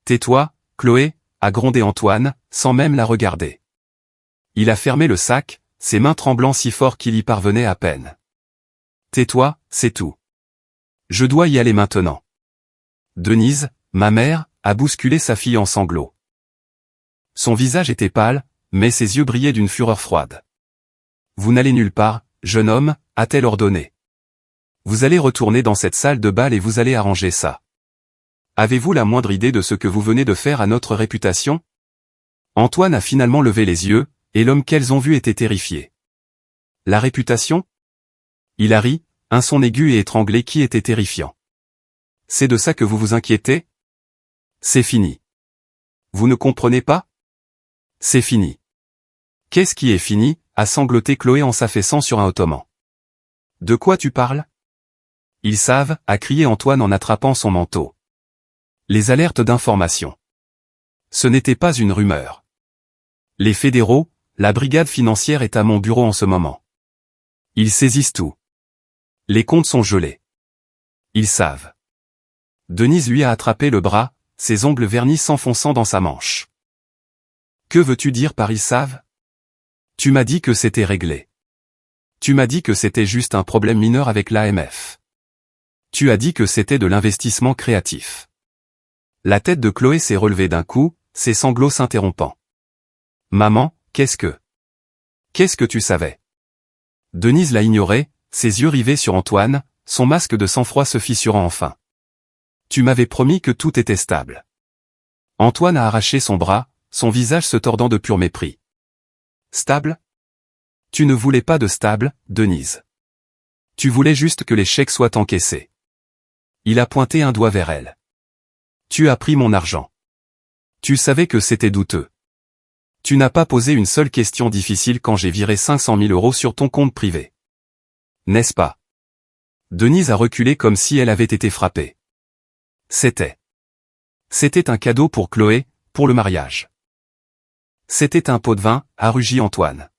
Tais-toi, Chloé, a grondé Antoine, sans même la regarder. Il a fermé le sac, ses mains tremblant si fort qu'il y parvenait à peine. Tais-toi, c'est tout. Je dois y aller maintenant. Denise, ma mère, a bousculé sa fille en sanglots. Son visage était pâle, mais ses yeux brillaient d'une fureur froide. Vous n'allez nulle part, jeune homme, a-t-elle ordonné. Vous allez retourner dans cette salle de bal et vous allez arranger ça. Avez-vous la moindre idée de ce que vous venez de faire à notre réputation? Antoine a finalement levé les yeux, et l'homme qu'elles ont vu était terrifié. La réputation? Il a ri, un son aigu et étranglé qui était terrifiant. C'est de ça que vous vous inquiétez? C'est fini. Vous ne comprenez pas? C'est fini. Qu'est-ce qui est fini? A sangloté Chloé en s'affaissant sur un ottoman. De quoi tu parles? Ils savent, a crié Antoine en attrapant son manteau. Les alertes d'information. Ce n'était pas une rumeur. Les fédéraux, la brigade financière est à mon bureau en ce moment. Ils saisissent tout. Les comptes sont gelés. Ils savent. Denise lui a attrapé le bras, ses ongles vernis s'enfonçant dans sa manche. Que veux-tu dire par ils savent? Tu m'as dit que c'était réglé. Tu m'as dit que c'était juste un problème mineur avec l'AMF. Tu as dit que c'était de l'investissement créatif. La tête de Chloé s'est relevée d'un coup, ses sanglots s'interrompant. Maman, qu'est-ce que tu savais? Denise l'a ignoré, ses yeux rivés sur Antoine, son masque de sang-froid se fissurant enfin. Tu m'avais promis que tout était stable. Antoine a arraché son bras, son visage se tordant de pur mépris. Stable? Tu ne voulais pas de stable, Denise. Tu voulais juste que les chèques soient encaissés. Il a pointé un doigt vers elle. Tu as pris mon argent. Tu savais que c'était douteux. Tu n'as pas posé une seule question difficile quand j'ai viré 500 000 € sur ton compte privé. N'est-ce pas? Denise a reculé comme si elle avait été frappée. C'était un cadeau pour Chloé, pour le mariage. C'était un pot de vin, a rugi Antoine.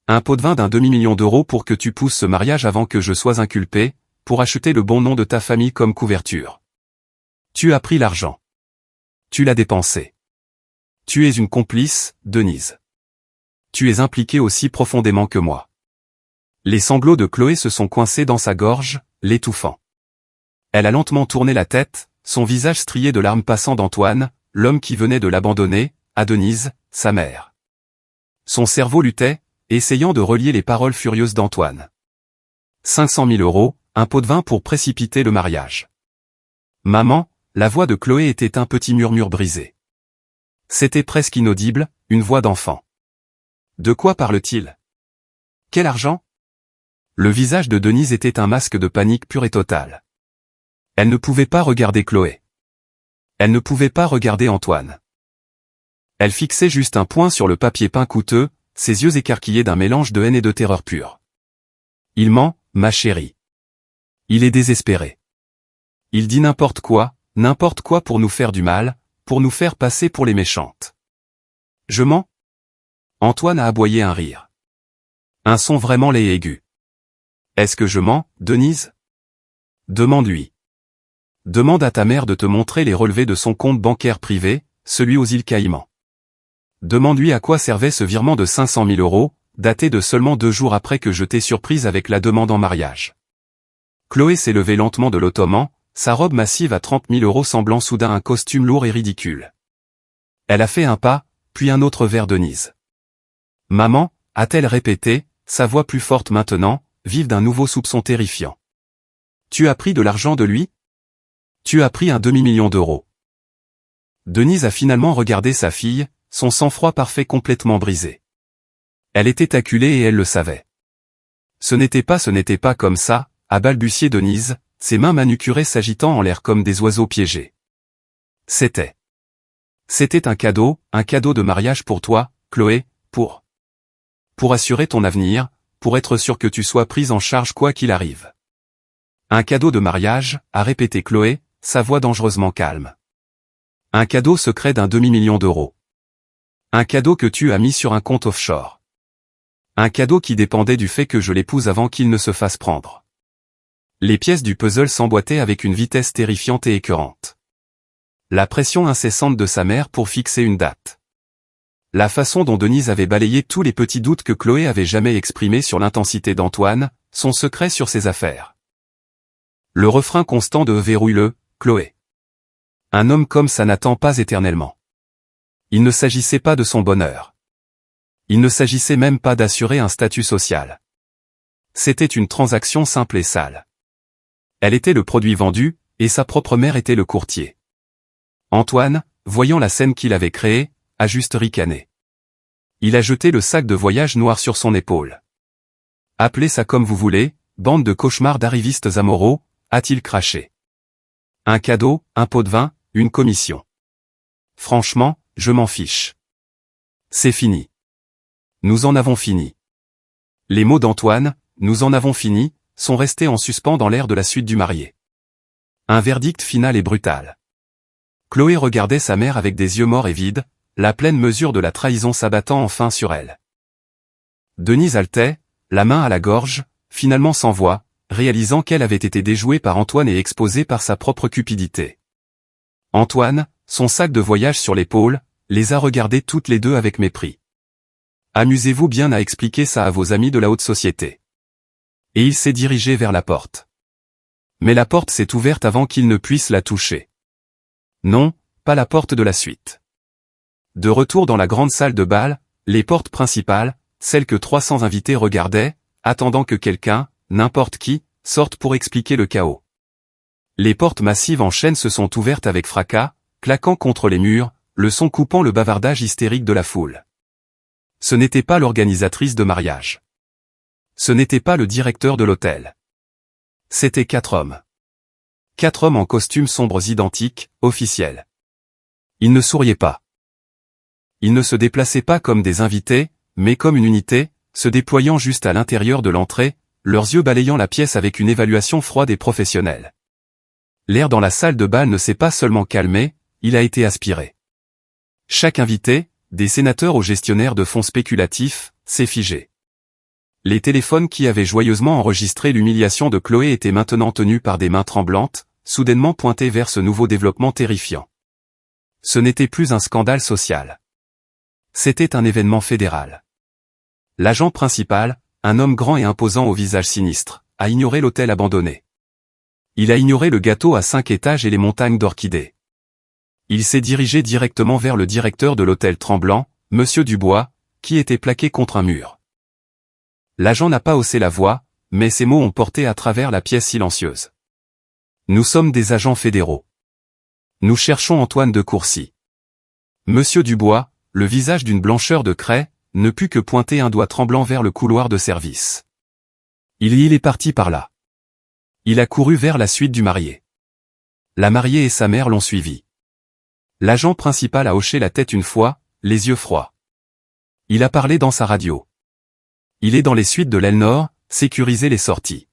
Un pot de vin d'un demi-million d'euros pour que tu pousses ce mariage avant que je sois inculpé, pour acheter le bon nom de ta famille comme couverture. Tu as pris l'argent. Tu l'as dépensé. Tu es une complice, Denise. Tu es impliquée aussi profondément que moi. Les sanglots de Chloé se sont coincés dans sa gorge, l'étouffant. Elle a lentement tourné la tête, son visage strié de larmes passant d'Antoine, l'homme qui venait de l'abandonner, à Denise, sa mère. Son cerveau luttait, essayant de relier les paroles furieuses d'Antoine. 500 000 €, un pot de vin pour précipiter le mariage. Maman, la voix de Chloé était un petit murmure brisé. C'était presque inaudible, une voix d'enfant. De quoi parle-t-il? Quel argent? Le visage de Denise était un masque de panique pure et totale. Elle ne pouvait pas regarder Chloé. Elle ne pouvait pas regarder Antoine. Elle fixait juste un point sur le papier peint coûteux, ses yeux écarquillés d'un mélange de haine et de terreur pure. Il ment, ma chérie. Il est désespéré. Il dit n'importe quoi pour nous faire du mal, pour nous faire passer pour les méchantes. Je mens? Antoine a aboyé un rire. Un son vraiment laid et aigu. Est-ce que je mens, Denise? Demande-lui. Demande à ta mère de te montrer les relevés de son compte bancaire privé, celui aux îles Caïmans. Demande-lui à quoi servait ce virement de 500 000 €, daté de seulement 2 jours après que je t'ai surprise avec la demande en mariage. Chloé s'est levée lentement de l'ottoman, sa robe massive à 30 000 € semblant soudain un costume lourd et ridicule. Elle a fait un pas, puis un autre vers Denise. Maman, a-t-elle répété, sa voix plus forte maintenant, vive d'un nouveau soupçon terrifiant. Tu as pris de l'argent de lui? Tu as pris un demi-million d'euros. Denise a finalement regardé sa fille, son sang-froid parfait complètement brisé. Elle était acculée et elle le savait. Ce n'était pas comme ça, a balbutié Denise, ses mains manucurées s'agitant en l'air comme des oiseaux piégés. C'était un cadeau de mariage pour toi, Chloé, pour assurer ton avenir, pour être sûr que tu sois prise en charge quoi qu'il arrive. Un cadeau de mariage, a répété Chloé, sa voix dangereusement calme. Un cadeau secret d'un demi-million d'euros. Un cadeau que tu as mis sur un compte offshore. Un cadeau qui dépendait du fait que je l'épouse avant qu'il ne se fasse prendre. Les pièces du puzzle s'emboîtaient avec une vitesse terrifiante et écœurante. La pression incessante de sa mère pour fixer une date. La façon dont Denise avait balayé tous les petits doutes que Chloé avait jamais exprimés sur l'intensité d'Antoine, son secret sur ses affaires. Le refrain constant de « verrouille-le, Chloé ». Un homme comme ça n'attend pas éternellement. Il ne s'agissait pas de son bonheur. Il ne s'agissait même pas d'assurer un statut social. C'était une transaction simple et sale. Elle était le produit vendu, et sa propre mère était le courtier. Antoine, voyant la scène qu'il avait créée, a juste ricané. Il a jeté le sac de voyage noir sur son épaule. Appelez ça comme vous voulez, bande de cauchemars d'arrivistes amoraux, a-t-il craché. Un cadeau, un pot de vin, une commission. Franchement, je m'en fiche. C'est fini. Nous en avons fini. Les mots d'Antoine, nous en avons fini, sont restés en suspens dans l'air de la suite du marié. Un verdict final et brutal. Chloé regardait sa mère avec des yeux morts et vides, la pleine mesure de la trahison s'abattant enfin sur elle. Denise haletait, la main à la gorge, finalement sans voix, réalisant qu'elle avait été déjouée par Antoine et exposée par sa propre cupidité. Antoine, son sac de voyage sur l'épaule, les a regardées toutes les deux avec mépris. Amusez-vous bien à expliquer ça à vos amis de la haute société. Et il s'est dirigé vers la porte. Mais la porte s'est ouverte avant qu'il ne puisse la toucher. Non, pas la porte de la suite. De retour dans la grande salle de bal, les portes principales, celles que 300 invités regardaient, attendant que quelqu'un, n'importe qui, sorte pour expliquer le chaos. Les portes massives en chaîne se sont ouvertes avec fracas, claquant contre les murs, le son coupant le bavardage hystérique de la foule. Ce n'était pas l'organisatrice de mariage. Ce n'était pas le directeur de l'hôtel. C'étaient 4 hommes. 4 hommes en costumes sombres identiques, officiels. Ils ne souriaient pas. Ils ne se déplaçaient pas comme des invités, mais comme une unité, se déployant juste à l'intérieur de l'entrée, leurs yeux balayant la pièce avec une évaluation froide et professionnelle. L'air dans la salle de bal ne s'est pas seulement calmé, il a été aspiré. Chaque invité, des sénateurs aux gestionnaires de fonds spéculatifs, s'est figé. Les téléphones qui avaient joyeusement enregistré l'humiliation de Chloé étaient maintenant tenus par des mains tremblantes, soudainement pointées vers ce nouveau développement terrifiant. Ce n'était plus un scandale social. C'était un événement fédéral. L'agent principal, un homme grand et imposant au visage sinistre, a ignoré l'hôtel abandonné. Il a ignoré le gâteau à 5 étages et les montagnes d'orchidées. Il s'est dirigé directement vers le directeur de l'hôtel tremblant, Monsieur Dubois, qui était plaqué contre un mur. L'agent n'a pas haussé la voix, mais ses mots ont porté à travers la pièce silencieuse. Nous sommes des agents fédéraux. Nous cherchons Antoine de Courcy. Monsieur Dubois, le visage d'une blancheur de craie, ne put que pointer un doigt tremblant vers le couloir de service. Il est parti par là. Il a couru vers la suite du marié. La mariée et sa mère l'ont suivi. L'agent principal a hoché la tête une fois, les yeux froids. Il a parlé dans sa radio. Il est dans les suites de l'aile nord, sécuriser les sorties.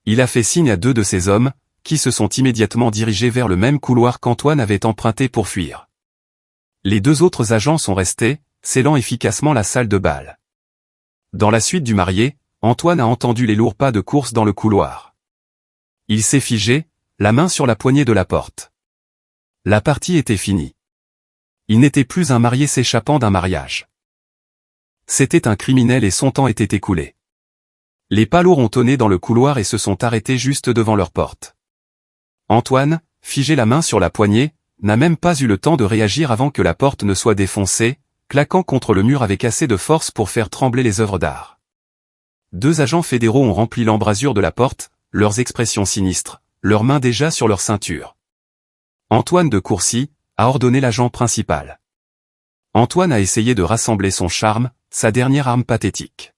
Il a fait signe à 2 de ses hommes, qui se sont immédiatement dirigés vers le même couloir qu'Antoine avait emprunté pour fuir. Les 2 autres agents sont restés, scellant efficacement la salle de bal. Dans la suite du marié, Antoine a entendu les lourds pas de course dans le couloir. Il s'est figé, la main sur la poignée de la porte. La partie était finie. Il n'était plus un marié s'échappant d'un mariage. C'était un criminel et son temps était écoulé. Les pas lourds ont tonné dans le couloir et se sont arrêtés juste devant leur porte. Antoine, figé la main sur la poignée, n'a même pas eu le temps de réagir avant que la porte ne soit défoncée, claquant contre le mur avec assez de force pour faire trembler les œuvres d'art. 2 agents fédéraux ont rempli l'embrasure de la porte, leurs expressions sinistres, leurs mains déjà sur leur ceinture. Antoine de Courcy a ordonné l'agent principal. Antoine a essayé de rassembler son charme, sa dernière arme pathétique.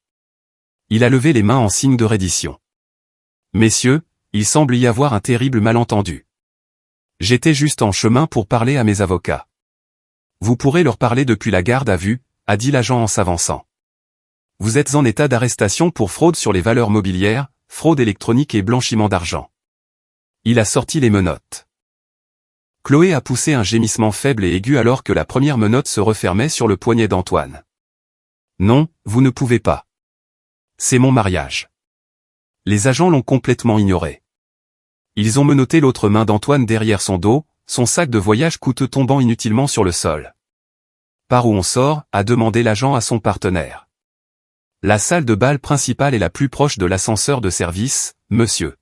Il a levé les mains en signe de reddition. Messieurs, il semble y avoir un terrible malentendu. J'étais juste en chemin pour parler à mes avocats. Vous pourrez leur parler depuis la garde à vue, a dit l'agent en s'avançant. Vous êtes en état d'arrestation pour fraude sur les valeurs mobilières, fraude électronique et blanchiment d'argent. Il a sorti les menottes. Chloé a poussé un gémissement faible et aigu alors que la première menotte se refermait sur le poignet d'Antoine. Non, vous ne pouvez pas. C'est mon mariage. Les agents l'ont complètement ignoré. Ils ont menotté l'autre main d'Antoine derrière son dos, son sac de voyage coûteux tombant inutilement sur le sol. Par où on sort, a demandé l'agent à son partenaire. La salle de bal principale est la plus proche de l'ascenseur de service, monsieur.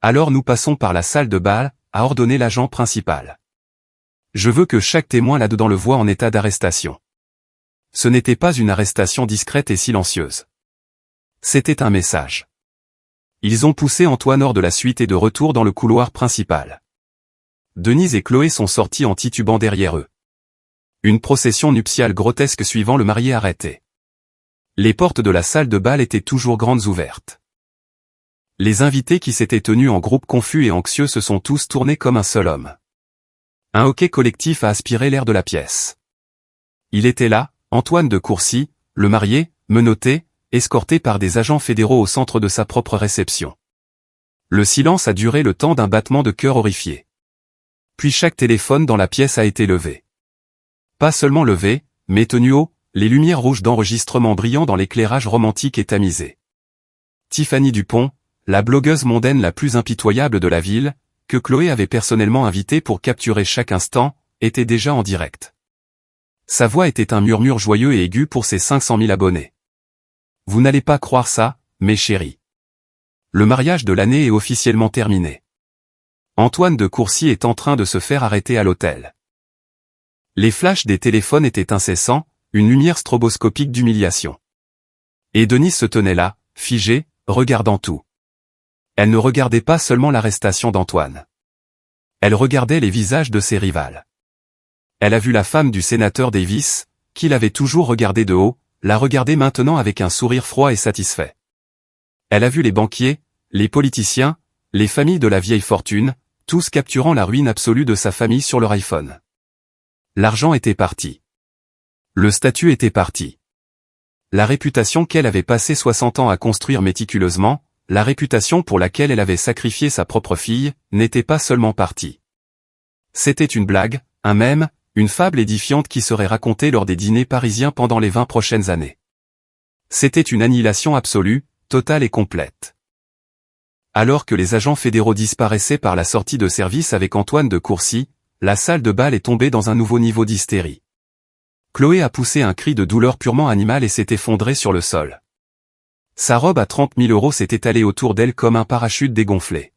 Alors nous passons par la salle de bal, a ordonné l'agent principal. Je veux que chaque témoin là-dedans le voie en état d'arrestation. Ce n'était pas une arrestation discrète et silencieuse. C'était un message. Ils ont poussé Antoine hors de la suite et de retour dans le couloir principal. Denise et Chloé sont sortis en titubant derrière eux. Une procession nuptiale grotesque suivant le marié arrêté. Les portes de la salle de bal étaient toujours grandes ouvertes. Les invités qui s'étaient tenus en groupe confus et anxieux se sont tous tournés comme un seul homme. Un hoquet collectif a aspiré l'air de la pièce. Il était là, Antoine de Courcy, le marié, menotté, escorté par des agents fédéraux au centre de sa propre réception. Le silence a duré le temps d'un battement de cœur horrifié. Puis chaque téléphone dans la pièce a été levé. Pas seulement levé, mais tenu haut, les lumières rouges d'enregistrement brillant dans l'éclairage romantique et tamisé. Tiffany Dupont, la blogueuse mondaine la plus impitoyable de la ville, que Chloé avait personnellement invitée pour capturer chaque instant, était déjà en direct. Sa voix était un murmure joyeux et aigu pour ses 500 000 abonnés. Vous n'allez pas croire ça, mes chéris. Le mariage de l'année est officiellement terminé. Antoine de Courcy est en train de se faire arrêter à l'hôtel. Les flashs des téléphones étaient incessants, une lumière stroboscopique d'humiliation. Et Denise se tenait là, figée, regardant tout. Elle ne regardait pas seulement l'arrestation d'Antoine. Elle regardait les visages de ses rivales. Elle a vu la femme du sénateur Davis, qui l'avait toujours regardée de haut, la regarder maintenant avec un sourire froid et satisfait. Elle a vu les banquiers, les politiciens, les familles de la vieille fortune, tous capturant la ruine absolue de sa famille sur leur iPhone. L'argent était parti. Le statut était parti. La réputation qu'elle avait passé 60 ans à construire méticuleusement, la réputation pour laquelle elle avait sacrifié sa propre fille, n'était pas seulement partie. C'était une blague, un mème, une fable édifiante qui serait racontée lors des dîners parisiens pendant les 20 prochaines années. C'était une annihilation absolue, totale et complète. Alors que les agents fédéraux disparaissaient par la sortie de service avec Antoine de Courcy, la salle de bal est tombée dans un nouveau niveau d'hystérie. Chloé a poussé un cri de douleur purement animal et s'est effondrée sur le sol. Sa robe à 30 000 € s'est étalée autour d'elle comme un parachute dégonflé.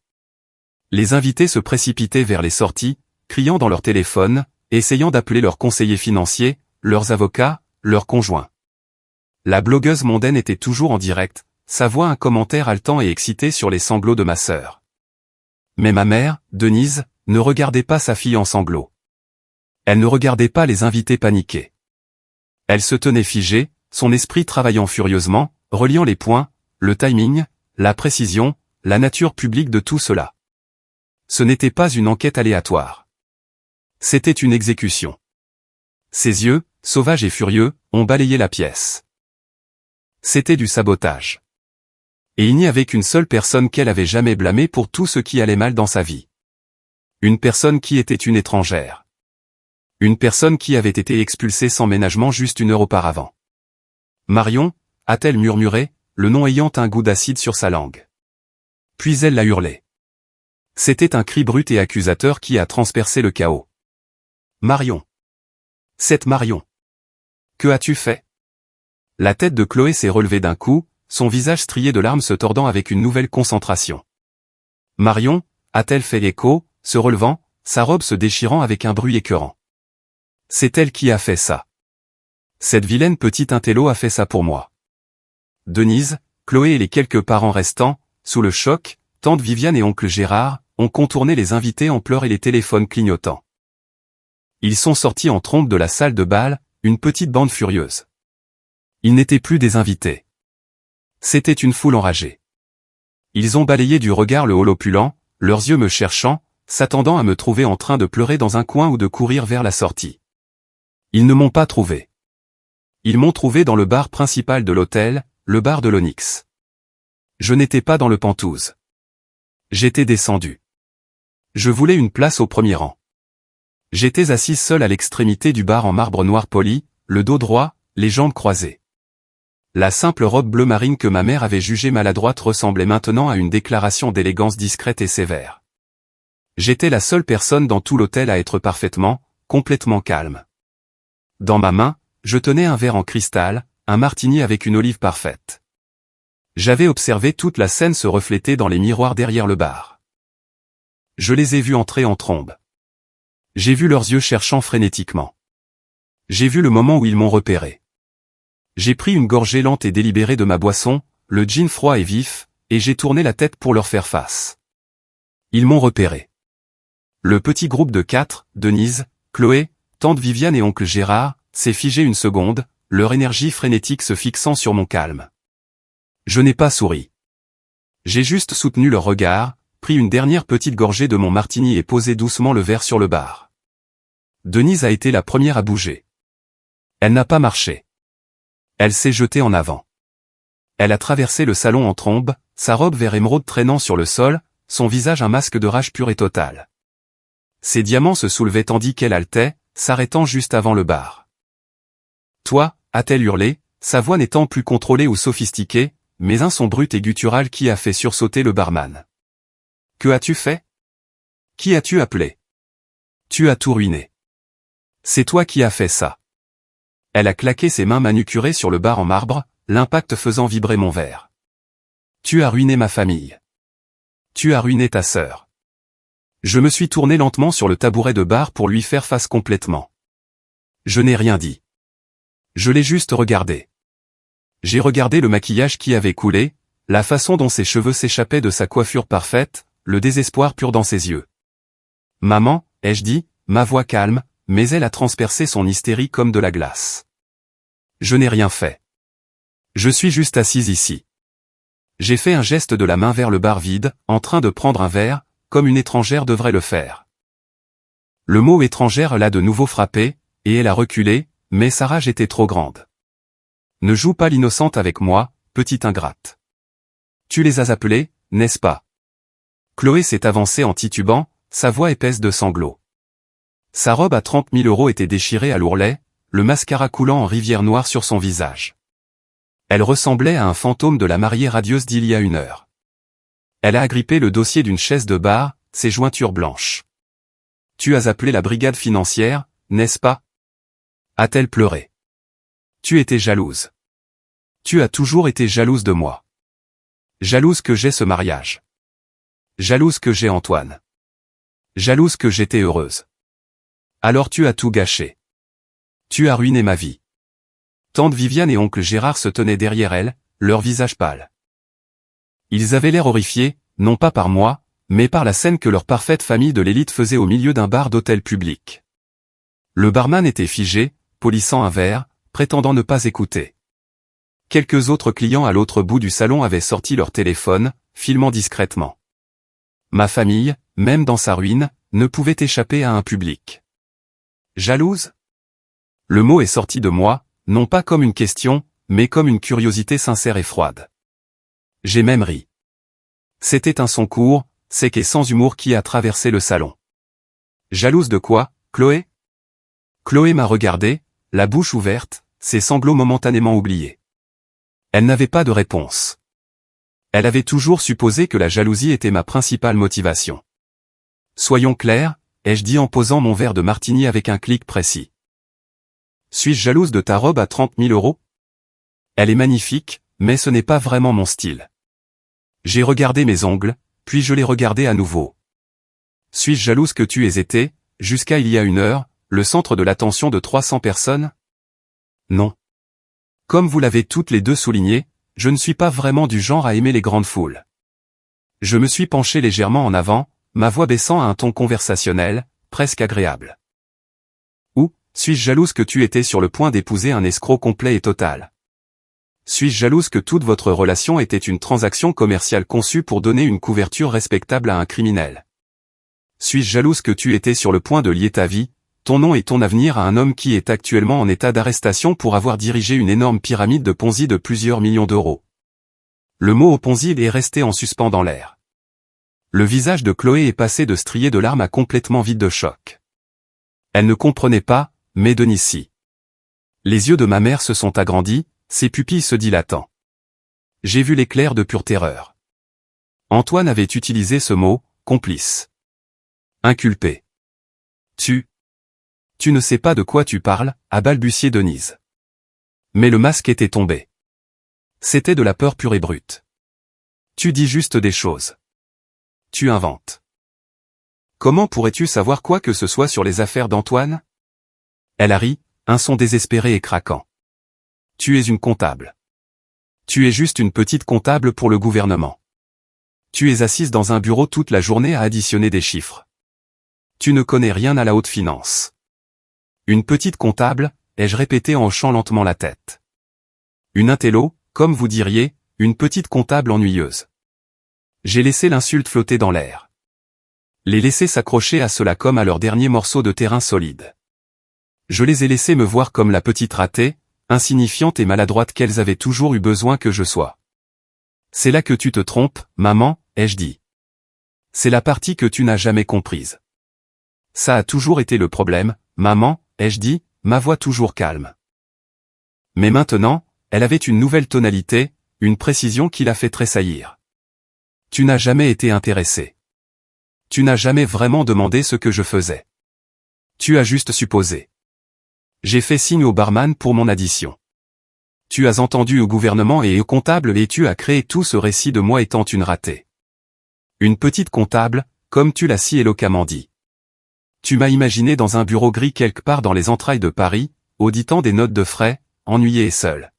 Les invités se précipitaient vers les sorties, criant dans leur téléphone, essayant d'appeler leurs conseillers financiers, leurs avocats, leurs conjoints. La blogueuse mondaine était toujours en direct, sa voix un commentaire haletant et excité sur les sanglots de ma sœur. Mais ma mère, Denise, ne regardait pas sa fille en sanglots. Elle ne regardait pas les invités paniqués. Elle se tenait figée, son esprit travaillant furieusement, reliant les points, le timing, la précision, la nature publique de tout cela. Ce n'était pas une enquête aléatoire. C'était une exécution. Ses yeux, sauvages et furieux, ont balayé la pièce. C'était du sabotage. Et il n'y avait qu'une seule personne qu'elle avait jamais blâmée pour tout ce qui allait mal dans sa vie. Une personne qui était une étrangère. Une personne qui avait été expulsée sans ménagement juste 1 heure auparavant. Marion, a-t-elle murmuré, le nom ayant un goût d'acide sur sa langue. Puis elle l'a hurlé. C'était un cri brut et accusateur qui a transpercé le chaos. Marion. Cette Marion. Que as-tu fait? La tête de Chloé s'est relevée d'un coup, son visage strié de larmes se tordant avec une nouvelle concentration. Marion, a-t-elle fait écho, se relevant, sa robe se déchirant avec un bruit écœurant. C'est elle qui a fait ça. Cette vilaine petite intello a fait ça pour moi. Denise, Chloé et les quelques parents restants, sous le choc, tante Viviane et oncle Gérard, ont contourné les invités en pleurs et les téléphones clignotants. Ils sont sortis en trombe de la salle de bal, une petite bande furieuse. Ils n'étaient plus des invités. C'était une foule enragée. Ils ont balayé du regard le hall opulent, leurs yeux me cherchant, s'attendant à me trouver en train de pleurer dans un coin ou de courir vers la sortie. Ils ne m'ont pas trouvé. Ils m'ont trouvé dans le bar principal de l'hôtel, le bar de l'Onyx. Je n'étais pas dans le Penthouse. J'étais descendu. Je voulais une place au premier rang. J'étais assis seul à l'extrémité du bar en marbre noir poli, le dos droit, les jambes croisées. La simple robe bleu marine que ma mère avait jugée maladroite ressemblait maintenant à une déclaration d'élégance discrète et sévère. J'étais la seule personne dans tout l'hôtel à être parfaitement, complètement calme. Dans ma main, je tenais un verre en cristal, un martini avec une olive parfaite. J'avais observé toute la scène se refléter dans les miroirs derrière le bar. Je les ai vus entrer en trombe. J'ai vu leurs yeux cherchant frénétiquement. J'ai vu le moment où ils m'ont repéré. J'ai pris une gorgée lente et délibérée de ma boisson, le gin froid et vif, et j'ai tourné la tête pour leur faire face. Ils m'ont repéré. Le petit groupe de 4, Denise, Chloé, tante Viviane et oncle Gérard, s'est figé une seconde, leur énergie frénétique se fixant sur mon calme. Je n'ai pas souri. J'ai juste soutenu leur regard, pris une dernière petite gorgée de mon martini et posé doucement le verre sur le bar. Denise a été la première à bouger. Elle n'a pas marché. Elle s'est jetée en avant. Elle a traversé le salon en trombe, sa robe vert émeraude traînant sur le sol, son visage un masque de rage pure et totale. Ses diamants se soulevaient tandis qu'elle haletait, s'arrêtant juste avant le bar. Toi, a-t-elle hurlé, sa voix n'étant plus contrôlée ou sophistiquée, mais un son brut et guttural qui a fait sursauter le barman. Que as-tu fait? Qui as-tu appelé? Tu as tout ruiné. C'est toi qui as fait ça. Elle a claqué ses mains manucurées sur le bar en marbre, l'impact faisant vibrer mon verre. Tu as ruiné ma famille. Tu as ruiné ta sœur. Je me suis tourné lentement sur le tabouret de bar pour lui faire face complètement. Je n'ai rien dit. Je l'ai juste regardé. J'ai regardé le maquillage qui avait coulé, la façon dont ses cheveux s'échappaient de sa coiffure parfaite, le désespoir pur dans ses yeux. Maman, ai-je dit, ma voix calme, mais elle a transpercé son hystérie comme de la glace. Je n'ai rien fait. Je suis juste assise ici. J'ai fait un geste de la main vers le bar vide, en train de prendre un verre, comme une étrangère devrait le faire. Le mot étrangère l'a de nouveau frappé, et elle a reculé, mais sa rage était trop grande. Ne joue pas l'innocente avec moi, petite ingrate. Tu les as appelés, n'est-ce pas? Chloé s'est avancée en titubant, sa voix épaisse de sanglots. Sa robe à 30 000 € était déchirée à l'ourlet, le mascara coulant en rivière noire sur son visage. Elle ressemblait à un fantôme de la mariée radieuse d'il y a 1 heure. Elle a agrippé le dossier d'une chaise de bar, ses jointures blanches. Tu as appelé la brigade financière, n'est-ce pas? A-t-elle pleuré? Tu étais jalouse. Tu as toujours été jalouse de moi. Jalouse que j'ai ce mariage. Jalouse que j'ai Antoine. Jalouse que j'étais heureuse. Alors tu as tout gâché. Tu as ruiné ma vie. Tante Viviane et oncle Gérard se tenaient derrière elle, leur visage pâle. Ils avaient l'air horrifiés, non pas par moi, mais par la scène que leur parfaite famille de l'élite faisait au milieu d'un bar d'hôtel public. Le barman était figé, polissant un verre, prétendant ne pas écouter. Quelques autres clients à l'autre bout du salon avaient sorti leur téléphone, filmant discrètement. Ma famille, même dans sa ruine, ne pouvait échapper à un public. Jalouse? Le mot est sorti de moi, non pas comme une question, mais comme une curiosité sincère et froide. J'ai même ri. C'était un son court, sec et sans humour qui a traversé le salon. Jalouse de quoi, Chloé? Chloé m'a regardé, la bouche ouverte, ses sanglots momentanément oubliés. Elle n'avait pas de réponse. Elle avait toujours supposé que la jalousie était ma principale motivation. Soyons clairs, ai-je dit en posant mon verre de martini avec un clic précis. Suis-je jalouse de ta robe à 30 000 €? Elle est magnifique, mais ce n'est pas vraiment mon style. J'ai regardé mes ongles, puis je les regardais à nouveau. Suis-je jalouse que tu aies été, jusqu'à il y a 1 heure, le centre de l'attention de 300 personnes? Non. Comme vous l'avez toutes les deux souligné, je ne suis pas vraiment du genre à aimer les grandes foules. Je me suis penché légèrement en avant, ma voix baissant à un ton conversationnel, presque agréable. Ou, suis-je jalouse que tu étais sur le point d'épouser un escroc complet et total? Suis-je jalouse que toute votre relation était une transaction commerciale conçue pour donner une couverture respectable à un criminel? Suis-je jalouse que tu étais sur le point de lier ta vie, ton nom et ton avenir à un homme qui est actuellement en état d'arrestation pour avoir dirigé une énorme pyramide de Ponzi de plusieurs millions d'euros? Le mot Ponzi est resté en suspens dans l'air. Le visage de Chloé est passé de strié de larmes à complètement vide de choc. Elle ne comprenait pas, mais Denise si. Les yeux de ma mère se sont agrandis, ses pupilles se dilatant. J'ai vu l'éclair de pure terreur. Antoine avait utilisé ce mot, complice. Inculpé. Tu ne sais pas de quoi tu parles, a balbutié Denise. Mais le masque était tombé. C'était de la peur pure et brute. Tu dis juste des choses. Tu inventes. Comment pourrais-tu savoir quoi que ce soit sur les affaires d'Antoine? Elle a ri, un son désespéré et craquant. Tu es une comptable. Tu es juste une petite comptable pour le gouvernement. Tu es assise dans un bureau toute la journée à additionner des chiffres. Tu ne connais rien à la haute finance. Une petite comptable, ai-je répété en hochant lentement la tête. Une intello, comme vous diriez, une petite comptable ennuyeuse. J'ai laissé l'insulte flotter dans l'air. Les laissés s'accrocher à cela comme à leur dernier morceau de terrain solide. Je les ai laissés me voir comme la petite ratée, insignifiante et maladroite qu'elles avaient toujours eu besoin que je sois. C'est là que tu te trompes, maman, ai-je dit. C'est la partie que tu n'as jamais comprise. Ça a toujours été le problème, maman, ai-je dit, ma voix toujours calme. Mais maintenant, elle avait une nouvelle tonalité, une précision qui l'a fait tressaillir. Tu n'as jamais été intéressé. Tu n'as jamais vraiment demandé ce que je faisais. Tu as juste supposé. J'ai fait signe au barman pour mon addition. Tu as entendu au gouvernement et au comptable et tu as créé tout ce récit de moi étant une ratée. Une petite comptable, comme tu l'as si éloquemment dit. Tu m'as imaginé dans un bureau gris quelque part dans les entrailles de Paris, auditant des notes de frais, ennuyé et seul.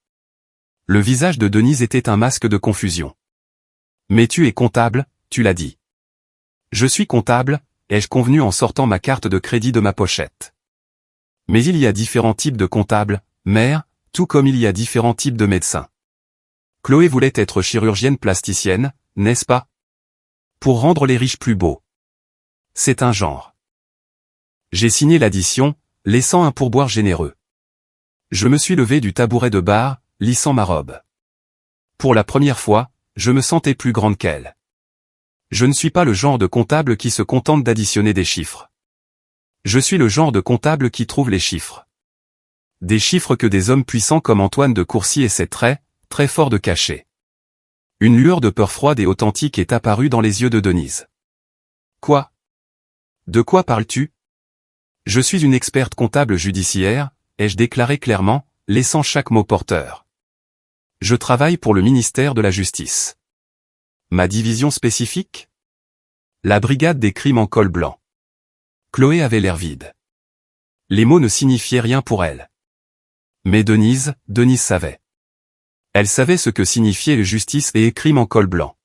Le visage de Denise était un masque de confusion. Mais tu es comptable, tu l'as dit. Je suis comptable, ai-je convenu en sortant ma carte de crédit de ma pochette. Mais il y a différents types de comptables, mère, tout comme il y a différents types de médecins. Chloé voulait être chirurgienne plasticienne, n'est-ce pas? Pour rendre les riches plus beaux. C'est un genre. J'ai signé l'addition, laissant un pourboire généreux. Je me suis levé du tabouret de bar, lissant ma robe. Pour la première fois, je me sentais plus grande qu'elle. Je ne suis pas le genre de comptable qui se contente d'additionner des chiffres. Je suis le genre de comptable qui trouve les chiffres. Des chiffres que des hommes puissants comme Antoine de Courcy essaient très fort de cacher. Une lueur de peur froide et authentique est apparue dans les yeux de Denise. Quoi? De quoi parles-tu? Je suis une experte comptable judiciaire, ai-je déclaré clairement, laissant chaque mot porteur. Je travaille pour le ministère de la Justice. Ma division spécifique? La brigade des crimes en col blanc. Chloé avait l'air vide. Les mots ne signifiaient rien pour elle. Mais Denise savait. Elle savait ce que signifiait le justice et crime en col blanc.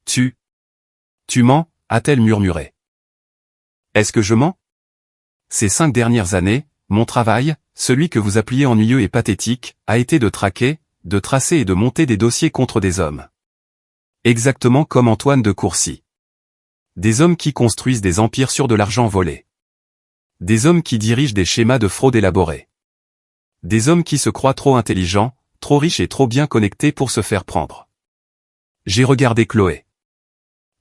Tu mens, a-t-elle murmuré. Est-ce que je mens? Ces 5 dernières années, mon travail, celui que vous appeliez ennuyeux et pathétique, a été de traquer, de tracer et de monter des dossiers contre des hommes. Exactement comme Antoine de Courcy. Des hommes qui construisent des empires sur de l'argent volé. Des hommes qui dirigent des schémas de fraude élaborés. Des hommes qui se croient trop intelligents, trop riches et trop bien connectés pour se faire prendre. J'ai regardé Chloé.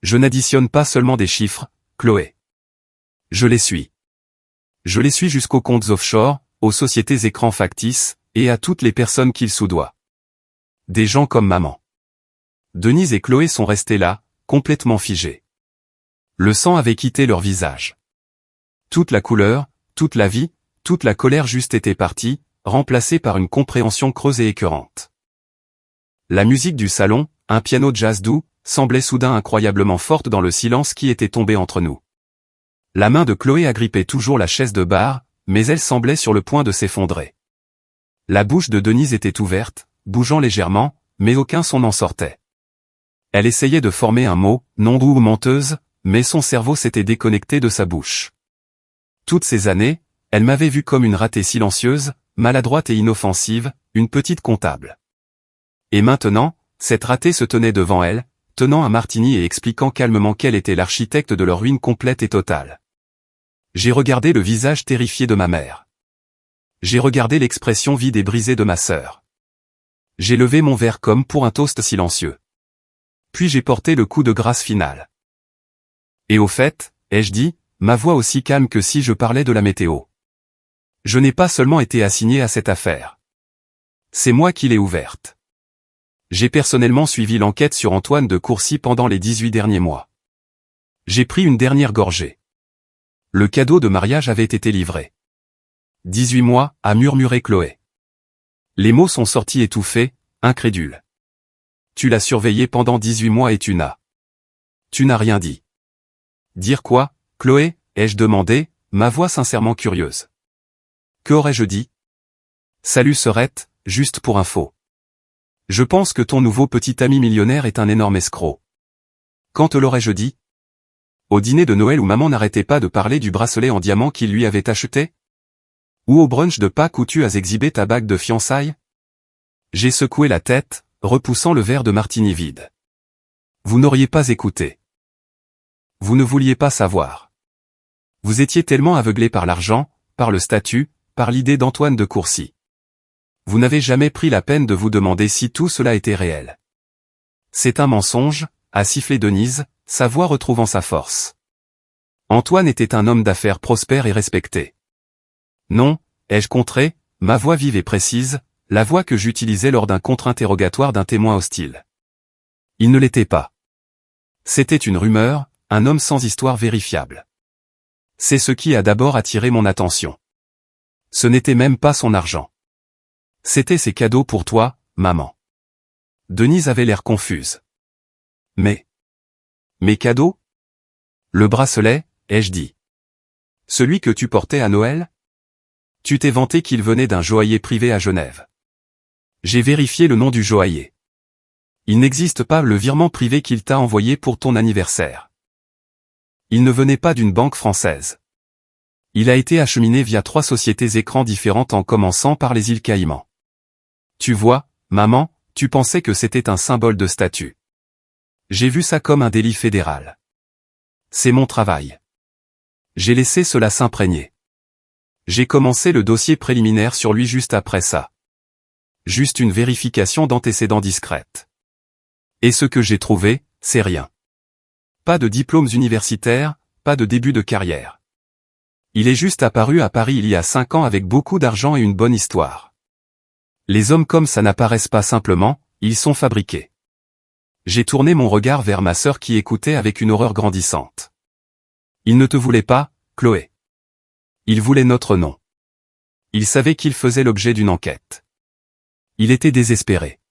Je n'additionne pas seulement des chiffres, Chloé. Je les suis. Je les suis jusqu'aux comptes offshore, aux sociétés écrans factices, et à toutes les personnes qu'ils soudoient. Des gens comme maman. Denise et Chloé sont restés là, complètement figés. Le sang avait quitté leur visage. Toute la couleur, toute la vie, toute la colère juste était partie, remplacée par une compréhension creuse et écœurante. La musique du salon, un piano jazz doux, semblait soudain incroyablement forte dans le silence qui était tombé entre nous. La main de Chloé agrippait toujours la chaise de bar, mais elle semblait sur le point de s'effondrer. La bouche de Denise était ouverte, bougeant légèrement, mais aucun son n'en sortait. Elle essayait de former un mot, non doux ou menteuse, mais son cerveau s'était déconnecté de sa bouche. Toutes ces années, elle m'avait vue comme une ratée silencieuse, maladroite et inoffensive, une petite comptable. Et maintenant, cette ratée se tenait devant elle, tenant un martini et expliquant calmement qu'elle était l'architecte de leur ruine complète et totale. J'ai regardé le visage terrifié de ma mère. J'ai regardé l'expression vide et brisée de ma sœur. J'ai levé mon verre comme pour un toast silencieux. Puis j'ai porté le coup de grâce final. Et au fait, ai-je dit, ma voix aussi calme que si je parlais de la météo. Je n'ai pas seulement été assigné à cette affaire. C'est moi qui l'ai ouverte. J'ai personnellement suivi l'enquête sur Antoine de Courcy pendant les 18 derniers mois. J'ai pris une dernière gorgée. Le cadeau de mariage avait été livré. 18 mois, a murmuré Chloé. Les mots sont sortis étouffés, incrédules. Tu l'as surveillé pendant 18 mois et tu n'as rien dit. Dire quoi, Chloé, ai-je demandé, ma voix sincèrement curieuse. Que aurais-je dit? Salut sœurette, juste pour info. Je pense que ton nouveau petit ami millionnaire est un énorme escroc. Quand te l'aurais-je dit? Au dîner de Noël où maman n'arrêtait pas de parler du bracelet en diamant qu'il lui avait acheté? Ou au brunch de Pâques où tu as exhibé ta bague de fiançailles? J'ai secoué la tête, repoussant le verre de martini vide. Vous n'auriez pas écouté. Vous ne vouliez pas savoir. Vous étiez tellement aveuglé par l'argent, par le statut, par l'idée d'Antoine de Courcy. Vous n'avez jamais pris la peine de vous demander si tout cela était réel. C'est un mensonge, a sifflé Denise, sa voix retrouvant sa force. Antoine était un homme d'affaires prospère et respecté. Non, ai-je contré, ma voix vive et précise, la voix que j'utilisais lors d'un contre-interrogatoire d'un témoin hostile. Il ne l'était pas. C'était une rumeur, un homme sans histoire vérifiable. C'est ce qui a d'abord attiré mon attention. Ce n'était même pas son argent. C'était ses cadeaux pour toi, maman. Denise avait l'air confuse. Mais mes cadeaux? Le bracelet, ai-je dit. Celui que tu portais à Noël? Tu t'es vanté qu'il venait d'un joaillier privé à Genève. J'ai vérifié le nom du joaillier. Il n'existe pas le virement privé qu'il t'a envoyé pour ton anniversaire. Il ne venait pas d'une banque française. Il a été acheminé via 3 sociétés écrans différentes en commençant par les îles Caïmans. Tu vois, maman, tu pensais que c'était un symbole de statut. J'ai vu ça comme un délit fédéral. C'est mon travail. J'ai laissé cela s'imprégner. J'ai commencé le dossier préliminaire sur lui juste après ça. Juste une vérification d'antécédents discrète. Et ce que j'ai trouvé, c'est rien. Pas de diplômes universitaires, pas de début de carrière. Il est juste apparu à Paris il y a 5 ans avec beaucoup d'argent et une bonne histoire. Les hommes comme ça n'apparaissent pas simplement, ils sont fabriqués. J'ai tourné mon regard vers ma sœur qui écoutait avec une horreur grandissante. Il ne te voulait pas, Chloé. Il voulait notre nom. Il savait qu'il faisait l'objet d'une enquête. Il était désespéré.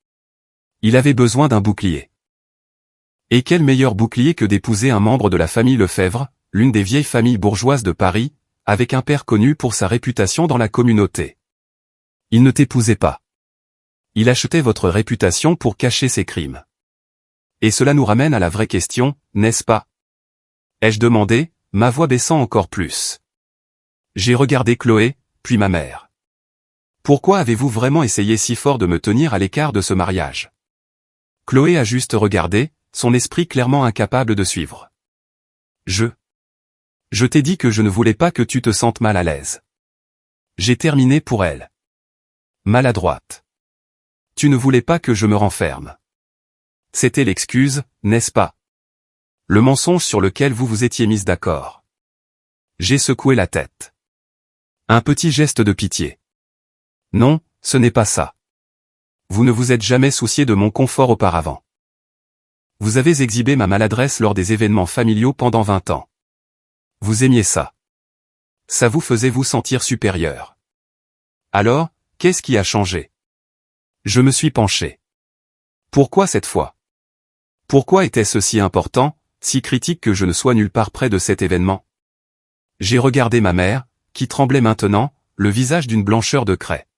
Il avait besoin d'un bouclier. Et quel meilleur bouclier que d'épouser un membre de la famille Lefebvre, l'une des vieilles familles bourgeoises de Paris, avec un père connu pour sa réputation dans la communauté. Il ne t'épousait pas. Il achetait votre réputation pour cacher ses crimes. Et cela nous ramène à la vraie question, n'est-ce pas? Ai-je demandé, ma voix baissant encore plus. J'ai regardé Chloé, puis ma mère. Pourquoi avez-vous vraiment essayé si fort de me tenir à l'écart de ce mariage? Chloé a juste regardé, son esprit clairement incapable de suivre. Je t'ai dit que je ne voulais pas que tu te sentes mal à l'aise. J'ai terminé pour elle. Maladroite. Tu ne voulais pas que je me renferme. C'était l'excuse, n'est-ce pas? Le mensonge sur lequel vous vous étiez mis d'accord. J'ai secoué la tête. Un petit geste de pitié. Non, ce n'est pas ça. Vous ne vous êtes jamais soucié de mon confort auparavant. Vous avez exhibé ma maladresse lors des événements familiaux pendant 20 ans. Vous aimiez ça. Ça vous faisait vous sentir supérieur. Alors, qu'est-ce qui a changé? Je me suis penché. Pourquoi cette fois? Pourquoi était-ce si important, si critique que je ne sois nulle part près de cet événement? J'ai regardé ma mère, qui tremblait maintenant, le visage d'une blancheur de craie.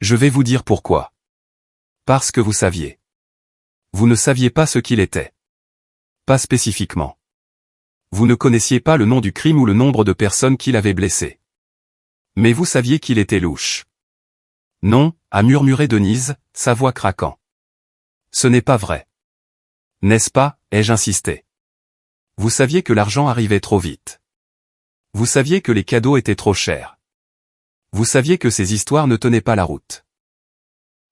Je vais vous dire pourquoi. Parce que vous saviez. Vous ne saviez pas ce qu'il était. Pas spécifiquement. Vous ne connaissiez pas le nom du crime ou le nombre de personnes qui l'avaient blessé. Mais vous saviez qu'il était louche. Non, a murmuré Denise, sa voix craquant. Ce n'est pas vrai. N'est-ce pas, ai-je insisté. Vous saviez que l'argent arrivait trop vite. Vous saviez que les cadeaux étaient trop chers. Vous saviez que ces histoires ne tenaient pas la route.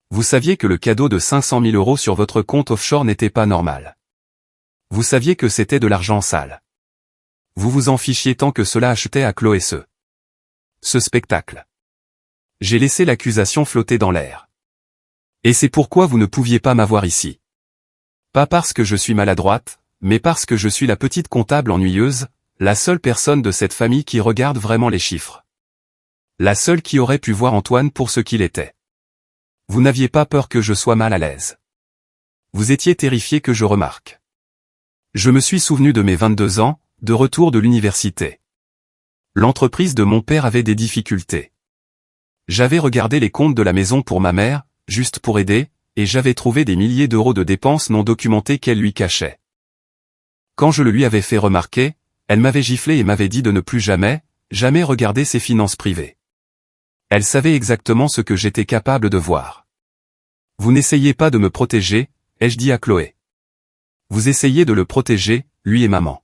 Vous saviez que le cadeau de 500 000 € sur votre compte offshore n'était pas normal. Vous saviez que c'était de l'argent sale. Vous vous en fichiez tant que cela achetait à Chloé ce spectacle. J'ai laissé l'accusation flotter dans l'air. Et c'est pourquoi vous ne pouviez pas m'avoir ici. Pas parce que je suis maladroite, mais parce que je suis la petite comptable ennuyeuse, la seule personne de cette famille qui regarde vraiment les chiffres. La seule qui aurait pu voir Antoine pour ce qu'il était. Vous n'aviez pas peur que je sois mal à l'aise. Vous étiez terrifié que je remarque. Je me suis souvenu de mes 22 ans, de retour de l'université. L'entreprise de mon père avait des difficultés. J'avais regardé les comptes de la maison pour ma mère, juste pour aider, et j'avais trouvé des milliers d'euros de dépenses non documentées qu'elle lui cachait. Quand je le lui avais fait remarquer, elle m'avait giflé et m'avait dit de ne plus jamais regarder ses finances privées. Elle savait exactement ce que j'étais capable de voir. Vous n'essayez pas de me protéger, ai-je dit à Chloé. Vous essayez de le protéger, lui et maman.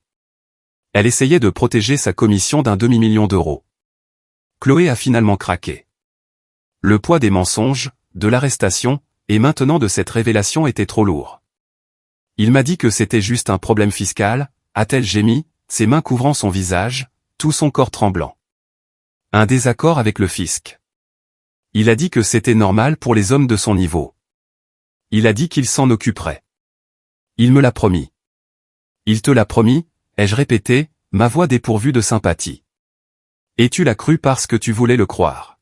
Elle essayait de protéger sa commission d'1 demi-million d'euros. Chloé a finalement craqué. Le poids des mensonges, de l'arrestation, et maintenant de cette révélation était trop lourd. Il m'a dit que c'était juste un problème fiscal, a-t-elle gémi, ses mains couvrant son visage, tout son corps tremblant. Un désaccord avec le fisc. Il a dit que c'était normal pour les hommes de son niveau. Il a dit qu'il s'en occuperait. Il me l'a promis. Il te l'a promis, ai-je répété, ma voix dépourvue de sympathie. Et tu l'as cru parce que tu voulais le croire.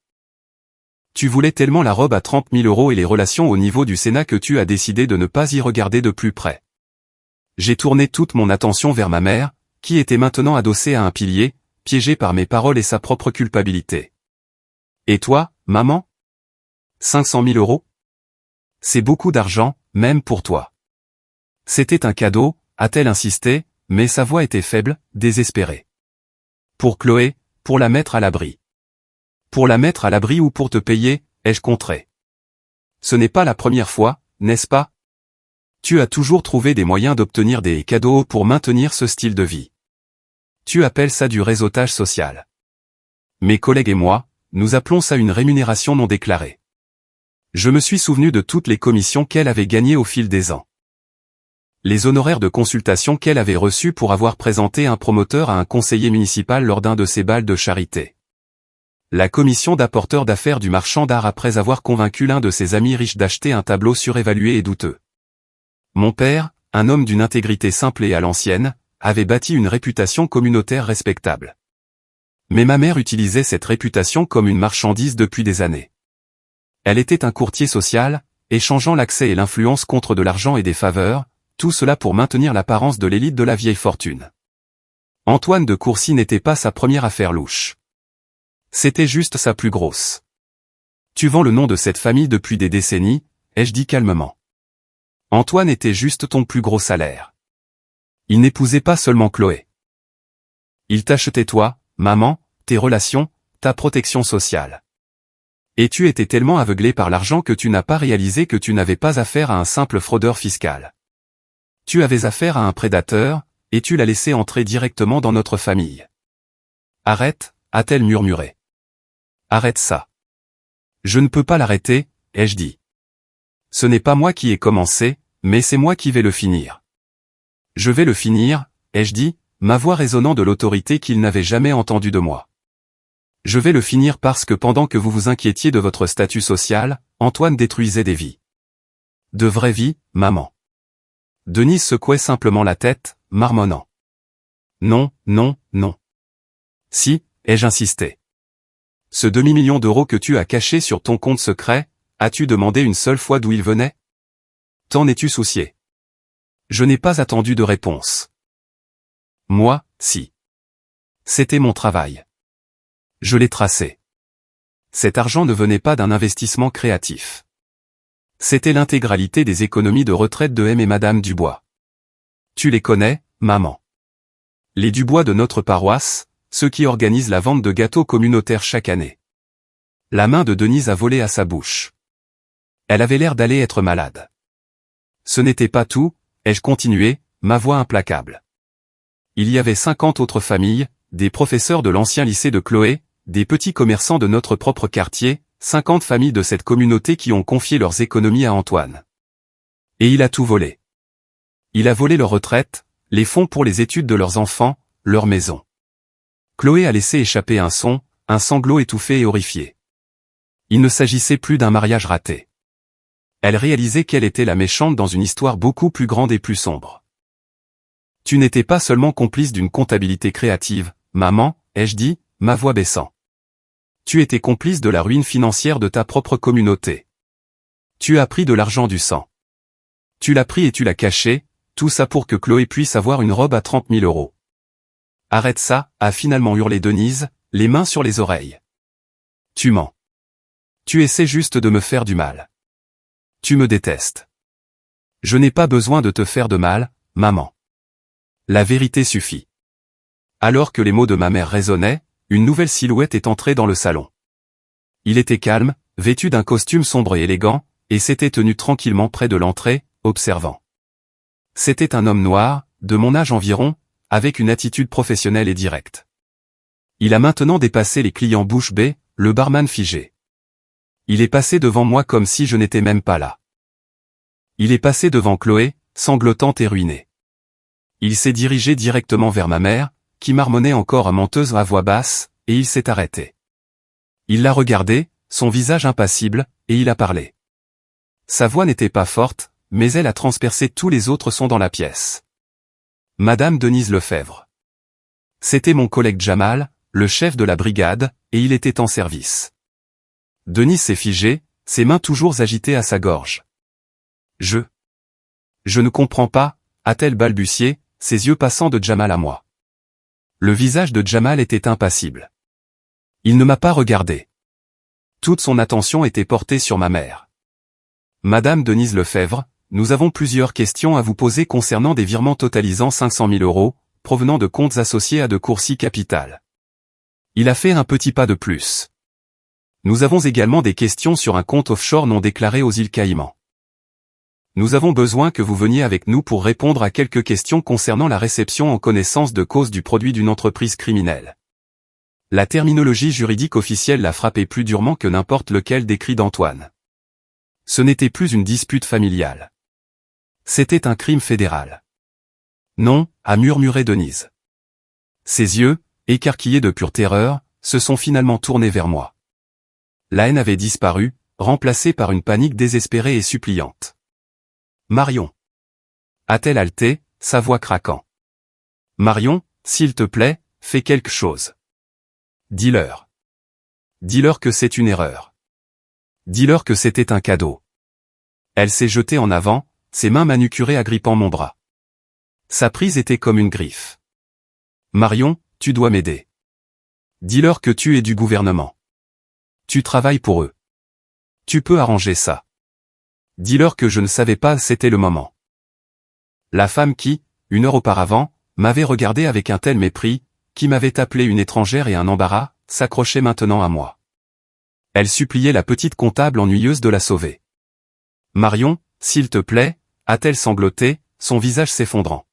Tu voulais tellement la robe à 30 000 € et les relations au niveau du Sénat que tu as décidé de ne pas y regarder de plus près. J'ai tourné toute mon attention vers ma mère, qui était maintenant adossée à un pilier, piégée par mes paroles et sa propre culpabilité. Et toi, maman? 500 000 €? C'est beaucoup d'argent, même pour toi. C'était un cadeau, a-t-elle insisté, mais sa voix était faible, désespérée. Pour Chloé, pour la mettre à l'abri. Pour la mettre à l'abri ou pour te payer, ai-je contré. Ce n'est pas la première fois, n'est-ce pas? Tu as toujours trouvé des moyens d'obtenir des cadeaux pour maintenir ce style de vie. Tu appelles ça du réseautage social. Mes collègues et moi, nous appelons ça une rémunération non déclarée. Je me suis souvenu de toutes les commissions qu'elle avait gagnées au fil des ans. Les honoraires de consultation qu'elle avait reçus pour avoir présenté un promoteur à un conseiller municipal lors d'un de ses bals de charité. La commission d'apporteur d'affaires du marchand d'art après avoir convaincu l'un de ses amis riches d'acheter un tableau surévalué et douteux. Mon père, un homme d'une intégrité simple et à l'ancienne, avait bâti une réputation communautaire respectable. Mais ma mère utilisait cette réputation comme une marchandise depuis des années. Elle était un courtier social, échangeant l'accès et l'influence contre de l'argent et des faveurs, tout cela pour maintenir l'apparence de l'élite de la vieille fortune. Antoine de Courcy n'était pas sa première affaire louche. C'était juste sa plus grosse. Tu vends le nom de cette famille depuis des décennies, ai-je dit calmement. Antoine était juste ton plus gros salaire. Il n'épousait pas seulement Chloé. Il t'achetait toi, maman, tes relations, ta protection sociale. Et tu étais tellement aveuglé par l'argent que tu n'as pas réalisé que tu n'avais pas affaire à un simple fraudeur fiscal. Tu avais affaire à un prédateur, et tu l'as laissé entrer directement dans notre famille. Arrête, a-t-elle murmuré. Arrête ça. Je ne peux pas l'arrêter, ai-je dit. Ce n'est pas moi qui ai commencé, mais c'est moi qui vais le finir. Je vais le finir, ai-je dit, ma voix résonnant de l'autorité qu'il n'avait jamais entendue de moi. Je vais le finir parce que pendant que vous vous inquiétiez de votre statut social, Antoine détruisait des vies. De vraies vies, maman. Denise secouait simplement la tête, marmonnant. Non, non, non. Si, ai-je insisté. Ce demi-million d'euros que tu as caché sur ton compte secret, as-tu demandé une seule fois d'où il venait? T'en es-tu soucié? Je n'ai pas attendu de réponse. Moi, si. C'était mon travail. Je l'ai tracé. Cet argent ne venait pas d'un investissement créatif. C'était l'intégralité des économies de retraite de M et Madame Dubois. Tu les connais, maman. Les Dubois de notre paroisse, ceux qui organisent la vente de gâteaux communautaires chaque année. La main de Denise a volé à sa bouche. Elle avait l'air d'aller être malade. Ce n'était pas tout, ai-je continué, ma voix implacable. Il y avait 50 autres familles, des professeurs de l'ancien lycée de Chloé, des petits commerçants de notre propre quartier, 50 familles de cette communauté qui ont confié leurs économies à Antoine. Et il a tout volé. Il a volé leur retraite, les fonds pour les études de leurs enfants, leur maison. Chloé a laissé échapper un sanglot étouffé et horrifié. Il ne s'agissait plus d'un mariage raté. Elle réalisait qu'elle était la méchante dans une histoire beaucoup plus grande et plus sombre. Tu n'étais pas seulement complice d'une comptabilité créative, maman, ai-je dit, ma voix baissant. Tu étais complice de la ruine financière de ta propre communauté. Tu as pris de l'argent du sang. Tu l'as pris et tu l'as caché, tout ça pour que Chloé puisse avoir une robe à 30 000 euros. Arrête ça, a finalement hurlé Denise, les mains sur les oreilles. Tu mens. Tu essaies juste de me faire du mal. Tu me détestes. Je n'ai pas besoin de te faire de mal, maman. La vérité suffit. Alors que les mots de ma mère résonnaient, une nouvelle silhouette est entrée dans le salon. Il était calme, vêtu d'un costume sombre et élégant, et s'était tenu tranquillement près de l'entrée, observant. C'était un homme noir, de mon âge environ, avec une attitude professionnelle et directe. Il a maintenant dépassé les clients bouche bée, le barman figé. Il est passé devant moi comme si je n'étais même pas là. Il est passé devant Chloé, sanglotante et ruinée. Il s'est dirigé directement vers ma mère, qui marmonnait encore à menteuse à voix basse, et il s'est arrêté. Il l'a regardée, son visage impassible, et il a parlé. Sa voix n'était pas forte, mais elle a transpercé tous les autres sons dans la pièce. Madame Denise Lefebvre. C'était mon collègue Jamal, le chef de la brigade, et il était en service. Denise s'est figée, ses mains toujours agitées à sa gorge. Je ne comprends pas, a-t-elle balbutié, ses yeux passant de Jamal à moi. Le visage de Jamal était impassible. Il ne m'a pas regardé. Toute son attention était portée sur ma mère. Madame Denise Lefebvre, nous avons plusieurs questions à vous poser concernant des virements totalisant 500 000 €, provenant de comptes associés à De Courcy Capital. Il a fait un petit pas de plus. Nous avons également des questions sur un compte offshore non déclaré aux îles Caïmans. Nous avons besoin que vous veniez avec nous pour répondre à quelques questions concernant la réception en connaissance de cause du produit d'une entreprise criminelle. La terminologie juridique officielle l'a frappé plus durement que n'importe lequel des cris d'Antoine. Ce n'était plus une dispute familiale. C'était un crime fédéral. Non, a murmuré Denise. Ses yeux, écarquillés de pure terreur, se sont finalement tournés vers moi. La haine avait disparu, remplacée par une panique désespérée et suppliante. Marion. A-t-elle haleté, sa voix craquant. Marion, s'il te plaît, fais quelque chose. Dis-leur. Dis-leur que c'est une erreur. Dis-leur que c'était un cadeau. Elle s'est jetée en avant, ses mains manucurées agrippant mon bras. Sa prise était comme une griffe. Marion, tu dois m'aider. Dis-leur que tu es du gouvernement. Tu travailles pour eux. Tu peux arranger ça. Dis-leur que je ne savais pas c'était le moment. La femme qui, 1 heure auparavant, m'avait regardé avec un tel mépris, qui m'avait appelé une étrangère et un embarras, s'accrochait maintenant à moi. Elle suppliait la petite comptable ennuyeuse de la sauver. Marion, s'il te plaît, a-t-elle sangloté, son visage s'effondrant.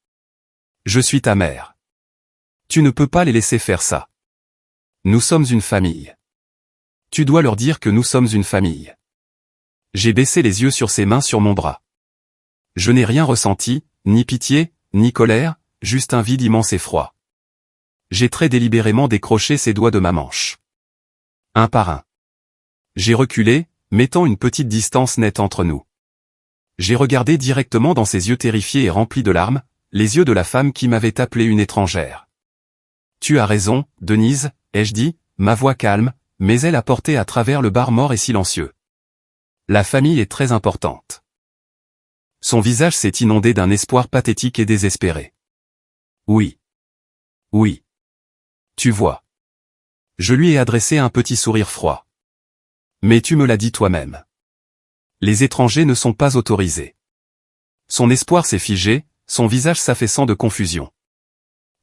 Je suis ta mère. Tu ne peux pas les laisser faire ça. Nous sommes une famille. Tu dois leur dire que nous sommes une famille. J'ai baissé les yeux sur ses mains sur mon bras. Je n'ai rien ressenti, ni pitié, ni colère, juste un vide immense et froid. J'ai très délibérément décroché ses doigts de ma manche. Un par un. J'ai reculé, mettant une petite distance nette entre nous. J'ai regardé directement dans ses yeux terrifiés et remplis de larmes, les yeux de la femme qui m'avait appelé une étrangère. Tu as raison, Denise, ai-je dit, ma voix calme, mais elle a porté à travers le bar mort et silencieux. La famille est très importante. Son visage s'est inondé d'un espoir pathétique et désespéré. Oui. Oui. Tu vois. Je lui ai adressé un petit sourire froid. Mais tu me l'as dit toi-même. Les étrangers ne sont pas autorisés. Son espoir s'est figé, son visage s'affaissant de confusion.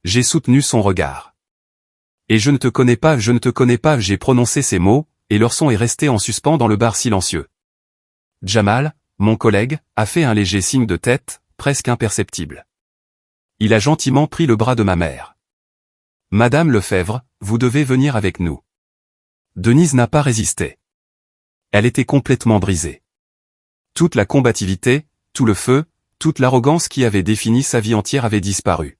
J'ai soutenu son regard. Et je ne te connais pas, j'ai prononcé ces mots, et leur son est resté en suspens dans le bar silencieux. Jamal, mon collègue, a fait un léger signe de tête, presque imperceptible. Il a gentiment pris le bras de ma mère. Madame Lefebvre, vous devez venir avec nous. Denise n'a pas résisté. Elle était complètement brisée. Toute la combativité, tout le feu, toute l'arrogance qui avait défini sa vie entière avait disparu.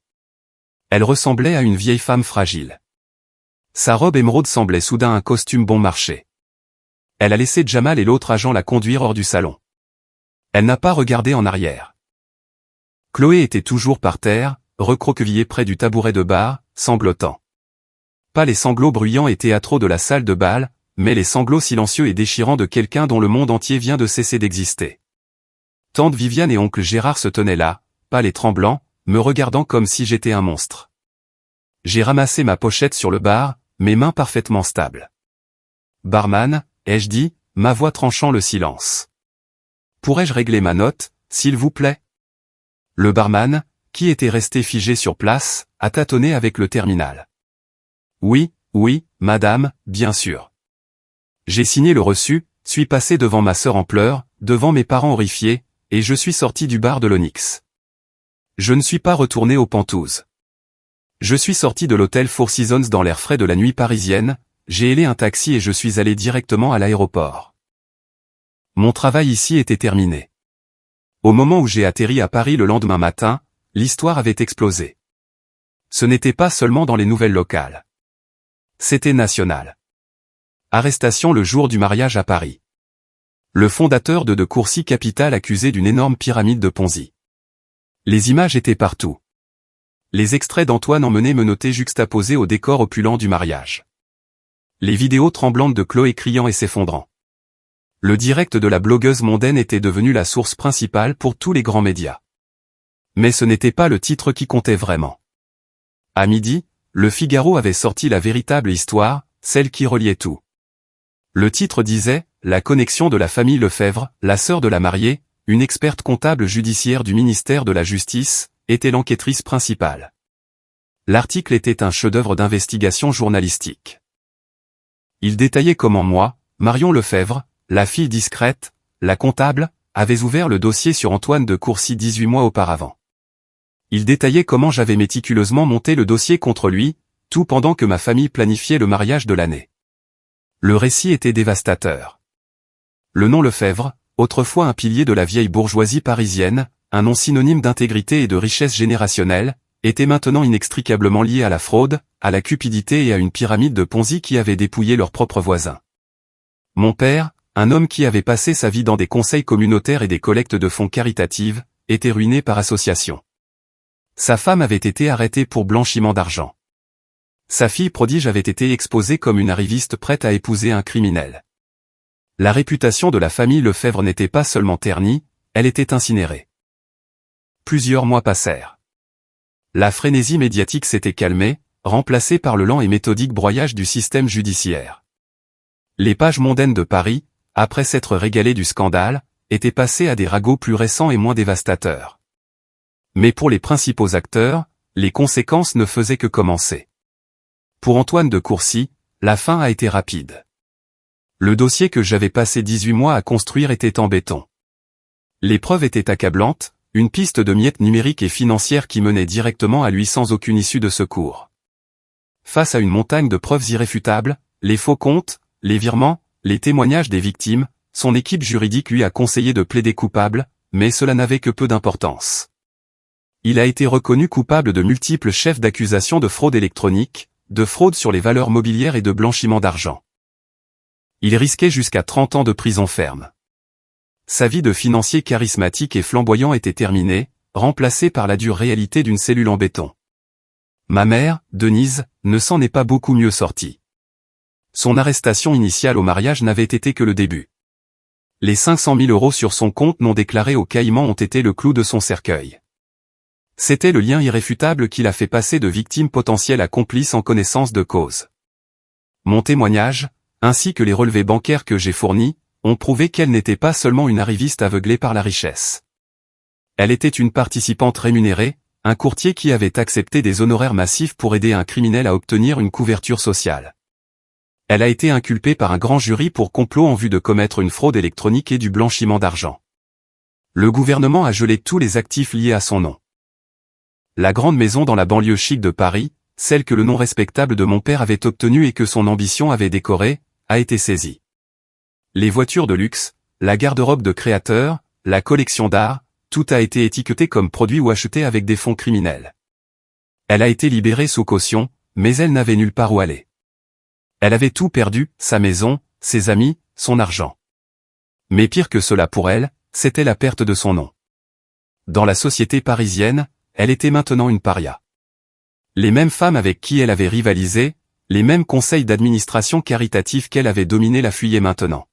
Elle ressemblait à une vieille femme fragile. Sa robe émeraude semblait soudain un costume bon marché. Elle a laissé Jamal et l'autre agent la conduire hors du salon. Elle n'a pas regardé en arrière. Chloé était toujours par terre, recroquevillée près du tabouret de bar, sanglotant. Pas les sanglots bruyants et théâtraux de la salle de bal, mais les sanglots silencieux et déchirants de quelqu'un dont le monde entier vient de cesser d'exister. Tante Viviane et oncle Gérard se tenaient là, pâles et tremblants, me regardant comme si j'étais un monstre. J'ai ramassé ma pochette sur le bar, mes mains parfaitement stables. Barman, ai-je dit, ma voix tranchant le silence. Pourrais-je régler ma note, s'il vous plaît? Le barman, qui était resté figé sur place, a tâtonné avec le terminal. Oui, madame, bien sûr. J'ai signé le reçu, suis passé devant ma sœur en pleurs, devant mes parents horrifiés, et je suis sorti du bar de l'Onyx. Je ne suis pas retourné aux Pentouzes. Je suis sorti de l'hôtel Four Seasons dans l'air frais de la nuit parisienne, j'ai hélé un taxi et je suis allé directement à l'aéroport. Mon travail ici était terminé. Au moment où j'ai atterri à Paris le lendemain matin, l'histoire avait explosé. Ce n'était pas seulement dans les nouvelles locales. C'était national. Arrestation le jour du mariage à Paris. Le fondateur de Courcy Capital accusé d'une énorme pyramide de Ponzi. Les images étaient partout. Les extraits d'Antoine emmené-menotté juxtaposés au décor opulent du mariage. Les vidéos tremblantes de Chloé criant et s'effondrant. Le direct de la blogueuse mondaine était devenu la source principale pour tous les grands médias. Mais ce n'était pas le titre qui comptait vraiment. À midi, Le Figaro avait sorti la véritable histoire, celle qui reliait tout. Le titre disait « La connexion de la famille Lefebvre, la sœur de la mariée, une experte comptable judiciaire du ministère de la Justice, était l'enquêtrice principale. L'article était un chef-d'œuvre d'investigation journalistique. Il détaillait comment moi, Marion Lefebvre, la fille discrète, la comptable, avait ouvert le dossier sur Antoine de Courcy 18 mois auparavant. Il détaillait comment j'avais méticuleusement monté le dossier contre lui, tout pendant que ma famille planifiait le mariage de l'année. Le récit était dévastateur. Le nom Lefebvre, autrefois un pilier de la vieille bourgeoisie parisienne, un nom synonyme d'intégrité et de richesse générationnelle, était maintenant inextricablement lié à la fraude, à la cupidité et à une pyramide de Ponzi qui avait dépouillé leurs propres voisins. Mon père, un homme qui avait passé sa vie dans des conseils communautaires et des collectes de fonds caritatives, était ruiné par association. Sa femme avait été arrêtée pour blanchiment d'argent. Sa fille prodige avait été exposée comme une arriviste prête à épouser un criminel. La réputation de la famille Lefebvre n'était pas seulement ternie, elle était incinérée. Plusieurs mois passèrent. La frénésie médiatique s'était calmée, remplacée par le lent et méthodique broyage du système judiciaire. Les pages mondaines de Paris, après s'être régalées du scandale, étaient passées à des ragots plus récents et moins dévastateurs. Mais pour les principaux acteurs, les conséquences ne faisaient que commencer. Pour Antoine de Courcy, la fin a été rapide. Le dossier que j'avais passé 18 mois à construire était en béton. Les preuves étaient accablantes, une piste de miettes numériques et financières qui menait directement à lui sans aucune issue de secours. Face à une montagne de preuves irréfutables, les faux comptes, les virements, les témoignages des victimes, son équipe juridique lui a conseillé de plaider coupable, mais cela n'avait que peu d'importance. Il a été reconnu coupable de multiples chefs d'accusation de fraude électronique, de fraude sur les valeurs mobilières et de blanchiment d'argent. Il risquait jusqu'à 30 ans de prison ferme. Sa vie de financier charismatique et flamboyant était terminée, remplacée par la dure réalité d'une cellule en béton. Ma mère, Denise, ne s'en est pas beaucoup mieux sortie. Son arrestation initiale au mariage n'avait été que le début. Les 500 000 € sur son compte non déclaré aux Caïmans ont été le clou de son cercueil. C'était le lien irréfutable qui l'a fait passer de victime potentielle à complice en connaissance de cause. Mon témoignage, ainsi que les relevés bancaires que j'ai fournis, ont prouvé qu'elle n'était pas seulement une arriviste aveuglée par la richesse. Elle était une participante rémunérée, un courtier qui avait accepté des honoraires massifs pour aider un criminel à obtenir une couverture sociale. Elle a été inculpée par un grand jury pour complot en vue de commettre une fraude électronique et du blanchiment d'argent. Le gouvernement a gelé tous les actifs liés à son nom. La grande maison dans la banlieue chic de Paris, celle que le nom respectable de mon père avait obtenue et que son ambition avait décorée, a été saisie. Les voitures de luxe, la garde-robe de créateurs, la collection d'art, tout a été étiqueté comme produit ou acheté avec des fonds criminels. Elle a été libérée sous caution, mais elle n'avait nulle part où aller. Elle avait tout perdu, sa maison, ses amis, son argent. Mais pire que cela pour elle, c'était la perte de son nom. Dans la société parisienne, elle était maintenant une paria. Les mêmes femmes avec qui elle avait rivalisé, les mêmes conseils d'administration caritatifs qu'elle avait dominés la fuyaient maintenant.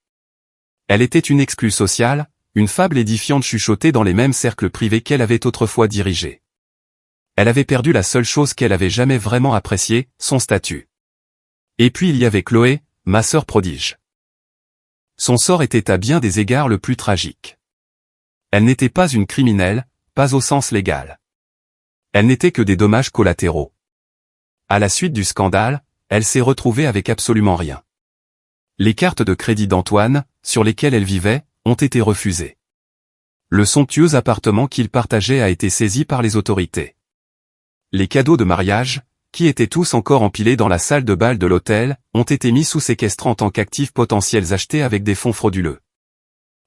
Elle était une exclue sociale, une fable édifiante chuchotée dans les mêmes cercles privés qu'elle avait autrefois dirigés. Elle avait perdu la seule chose qu'elle avait jamais vraiment appréciée, son statut. Et puis il y avait Chloé, ma sœur prodige. Son sort était à bien des égards le plus tragique. Elle n'était pas une criminelle, pas au sens légal. Elle n'était que des dommages collatéraux. À la suite du scandale, elle s'est retrouvée avec absolument rien. Les cartes de crédit d'Antoine, sur lesquelles elle vivait, ont été refusées. Le somptueux appartement qu'il partageait a été saisi par les autorités. Les cadeaux de mariage, qui étaient tous encore empilés dans la salle de bal de l'hôtel, ont été mis sous séquestre en tant qu'actifs potentiels achetés avec des fonds frauduleux.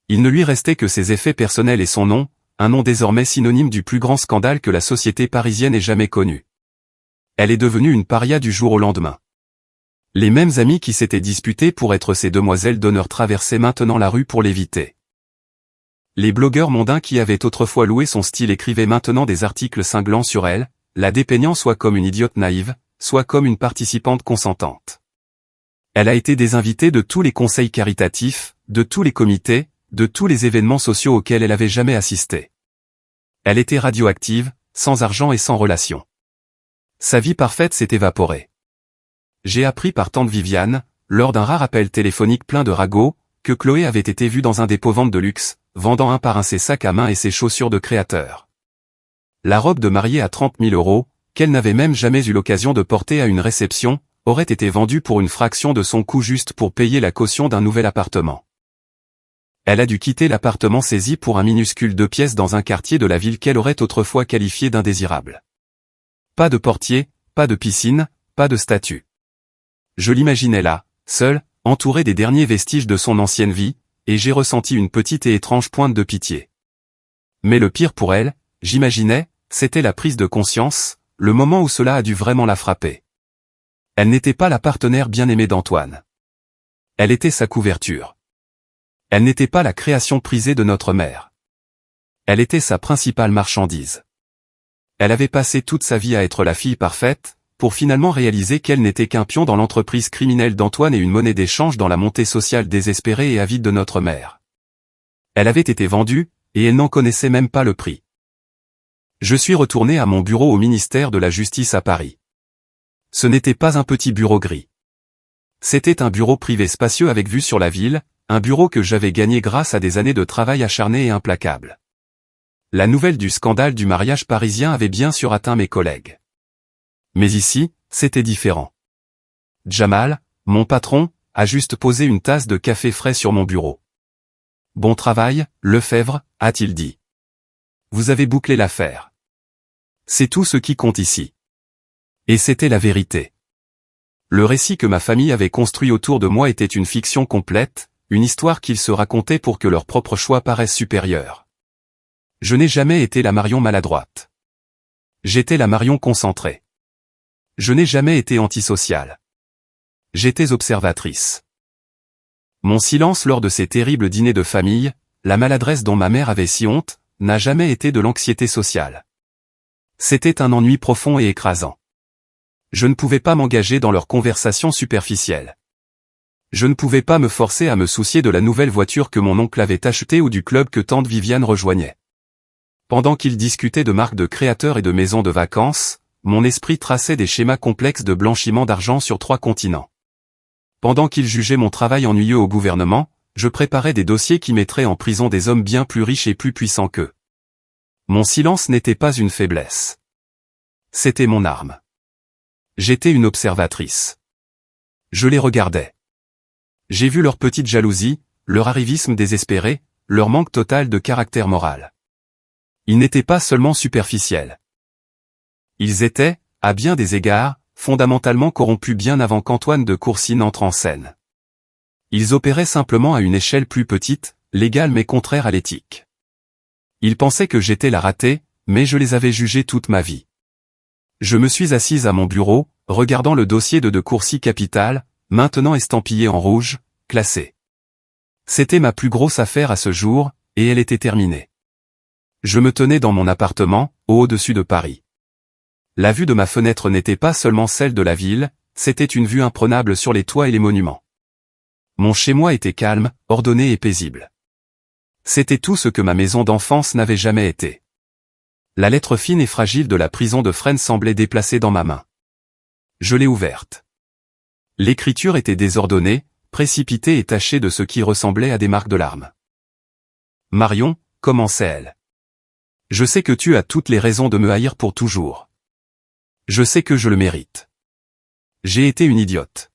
Il ne lui restait que ses effets personnels et son nom, un nom désormais synonyme du plus grand scandale que la société parisienne ait jamais connu. Elle est devenue une paria du jour au lendemain. Les mêmes amis qui s'étaient disputés pour être ses demoiselles d'honneur traversaient maintenant la rue pour l'éviter. Les blogueurs mondains qui avaient autrefois loué son style écrivaient maintenant des articles cinglants sur elle, la dépeignant soit comme une idiote naïve, soit comme une participante consentante. Elle a été désinvitée de tous les conseils caritatifs, de tous les comités, de tous les événements sociaux auxquels elle avait jamais assisté. Elle était radioactive, sans argent et sans relations. Sa vie parfaite s'est évaporée. J'ai appris par tante Viviane, lors d'un rare appel téléphonique plein de ragots, que Chloé avait été vue dans un dépôt-vente de luxe, vendant un par un ses sacs à main et ses chaussures de créateur. La robe de mariée à 30 000 €, qu'elle n'avait même jamais eu l'occasion de porter à une réception, aurait été vendue pour une fraction de son coût juste pour payer la caution d'un nouvel appartement. Elle a dû quitter l'appartement saisi pour un minuscule 2 pièces dans un quartier de la ville qu'elle aurait autrefois qualifié d'indésirable. Pas de portier, pas de piscine, pas de statue. Je l'imaginais là, seule, entourée des derniers vestiges de son ancienne vie, et j'ai ressenti une petite et étrange pointe de pitié. Mais le pire pour elle, j'imaginais, c'était la prise de conscience, le moment où cela a dû vraiment la frapper. Elle n'était pas la partenaire bien-aimée d'Antoine. Elle était sa couverture. Elle n'était pas la création prisée de notre mère. Elle était sa principale marchandise. Elle avait passé toute sa vie à être la fille parfaite, pour finalement réaliser qu'elle n'était qu'un pion dans l'entreprise criminelle d'Antoine et une monnaie d'échange dans la montée sociale désespérée et avide de notre mère. Elle avait été vendue, et elle n'en connaissait même pas le prix. Je suis retourné à mon bureau au ministère de la Justice à Paris. Ce n'était pas un petit bureau gris. C'était un bureau privé spacieux avec vue sur la ville, un bureau que j'avais gagné grâce à des années de travail acharné et implacable. La nouvelle du scandale du mariage parisien avait bien sûr atteint mes collègues. Mais ici, c'était différent. Jamal, mon patron, a juste posé une tasse de café frais sur mon bureau. « Bon travail, Lefebvre », a-t-il dit. « Vous avez bouclé l'affaire. C'est tout ce qui compte ici. » Et c'était la vérité. Le récit que ma famille avait construit autour de moi était une fiction complète, une histoire qu'ils se racontaient pour que leur propre choix paraisse supérieur. Je n'ai jamais été la Marion maladroite. J'étais la Marion concentrée. Je n'ai jamais été antisociale. J'étais observatrice. Mon silence lors de ces terribles dîners de famille, la maladresse dont ma mère avait si honte, n'a jamais été de l'anxiété sociale. C'était un ennui profond et écrasant. Je ne pouvais pas m'engager dans leurs conversations superficielles. Je ne pouvais pas me forcer à me soucier de la nouvelle voiture que mon oncle avait achetée ou du club que tante Viviane rejoignait. Pendant qu'ils discutaient de marques de créateurs et de maisons de vacances, mon esprit traçait des schémas complexes de blanchiment d'argent sur 3 continents. Pendant qu'ils jugeaient mon travail ennuyeux au gouvernement, je préparais des dossiers qui mettraient en prison des hommes bien plus riches et plus puissants qu'eux. Mon silence n'était pas une faiblesse. C'était mon arme. J'étais une observatrice. Je les regardais. J'ai vu leur petite jalousie, leur arrivisme désespéré, leur manque total de caractère moral. Ils n'étaient pas seulement superficiels. Ils étaient, à bien des égards, fondamentalement corrompus bien avant qu'Antoine de Courcy n'entre en scène. Ils opéraient simplement à une échelle plus petite, légale mais contraire à l'éthique. Ils pensaient que j'étais la ratée, mais je les avais jugés toute ma vie. Je me suis assise à mon bureau, regardant le dossier de Courcy Capital, maintenant estampillé en rouge, classé. C'était ma plus grosse affaire à ce jour, et elle était terminée. Je me tenais dans mon appartement, au-dessus de Paris. La vue de ma fenêtre n'était pas seulement celle de la ville, c'était une vue imprenable sur les toits et les monuments. Mon chez-moi était calme, ordonné et paisible. C'était tout ce que ma maison d'enfance n'avait jamais été. La lettre fine et fragile de la prison de Fresnes semblait déplacée dans ma main. Je l'ai ouverte. L'écriture était désordonnée, précipitée et tachée de ce qui ressemblait à des marques de larmes. « Marion, commençait-elle. Je sais que tu as toutes les raisons de me haïr pour toujours. Je sais que je le mérite. J'ai été une idiote.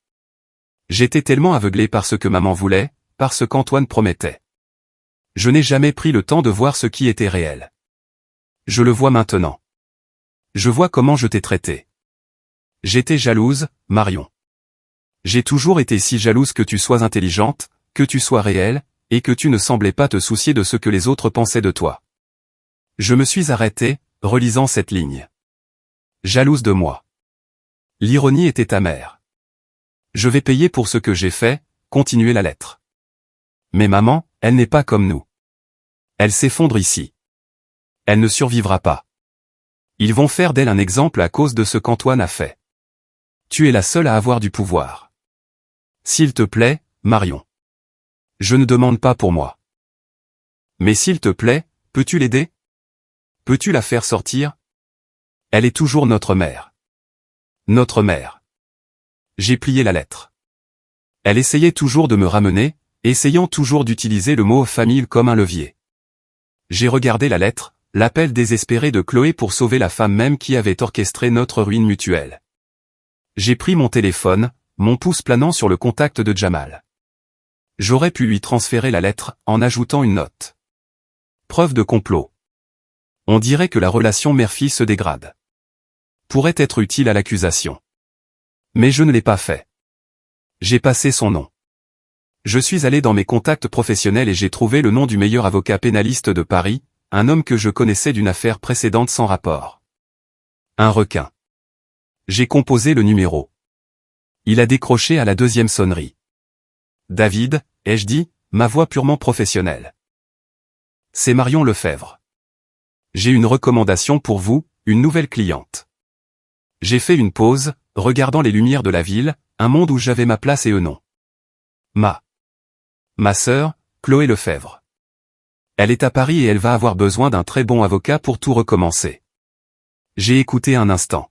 J'étais tellement aveuglé par ce que maman voulait, par ce qu'Antoine promettait. Je n'ai jamais pris le temps de voir ce qui était réel. Je le vois maintenant. Je vois comment je t'ai traité. J'étais jalouse, Marion. J'ai toujours été si jalouse que tu sois intelligente, que tu sois réelle, et que tu ne semblais pas te soucier de ce que les autres pensaient de toi. Je me suis arrêté, relisant cette ligne. Jalouse de moi. L'ironie était amère. Je vais payer pour ce que j'ai fait, continuait la lettre. Mais maman, elle n'est pas comme nous. Elle s'effondre ici. Elle ne survivra pas. Ils vont faire d'elle un exemple à cause de ce qu'Antoine a fait. Tu es la seule à avoir du pouvoir. S'il te plaît, Marion. Je ne demande pas pour moi. Mais s'il te plaît, peux-tu l'aider? Peux-tu la faire sortir? Elle est toujours notre mère. Notre mère. J'ai plié la lettre. Elle essayait toujours de me ramener, essayant toujours d'utiliser le mot famille comme un levier. J'ai regardé la lettre, l'appel désespéré de Chloé pour sauver la femme même qui avait orchestré notre ruine mutuelle. J'ai pris mon téléphone, mon pouce planant sur le contact de Jamal. J'aurais pu lui transférer la lettre, en ajoutant une note. Preuve de complot. On dirait que la relation mère-fille se dégrade. Pourrait être utile à l'accusation. Mais je ne l'ai pas fait. J'ai passé son nom. Je suis allé dans mes contacts professionnels et j'ai trouvé le nom du meilleur avocat pénaliste de Paris, un homme que je connaissais d'une affaire précédente sans rapport. Un requin. J'ai composé le numéro. Il a décroché à la deuxième sonnerie. David, ai-je dit, ma voix purement professionnelle. C'est Marion Lefebvre. J'ai une recommandation pour vous, une nouvelle cliente. J'ai fait une pause, regardant les lumières de la ville, un monde où j'avais ma place et eux non. Ma sœur, Chloé Lefebvre. Elle est à Paris et elle va avoir besoin d'un très bon avocat pour tout recommencer. J'ai écouté un instant.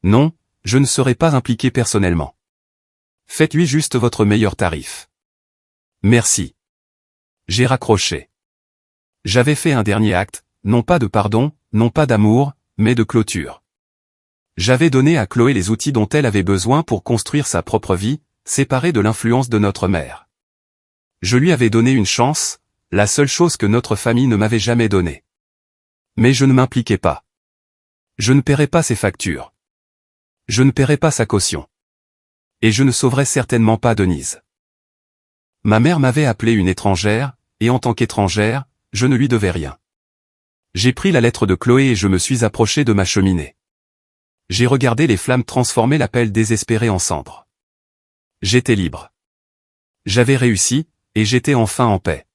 Non, je ne serai pas impliqué personnellement. Faites-lui juste votre meilleur tarif. Merci. J'ai raccroché. J'avais fait un dernier acte, non pas de pardon, non pas d'amour, mais de clôture. J'avais donné à Chloé les outils dont elle avait besoin pour construire sa propre vie, séparée de l'influence de notre mère. Je lui avais donné une chance, la seule chose que notre famille ne m'avait jamais donnée. Mais je ne m'impliquais pas. Je ne paierais pas ses factures. Je ne paierais pas sa caution. Et je ne sauverais certainement pas Denise. Ma mère m'avait appelé une étrangère, et en tant qu'étrangère, je ne lui devais rien. J'ai pris la lettre de Chloé et je me suis approché de ma cheminée. J'ai regardé les flammes transformer l'appel désespéré en cendres. J'étais libre. J'avais réussi, et j'étais enfin en paix.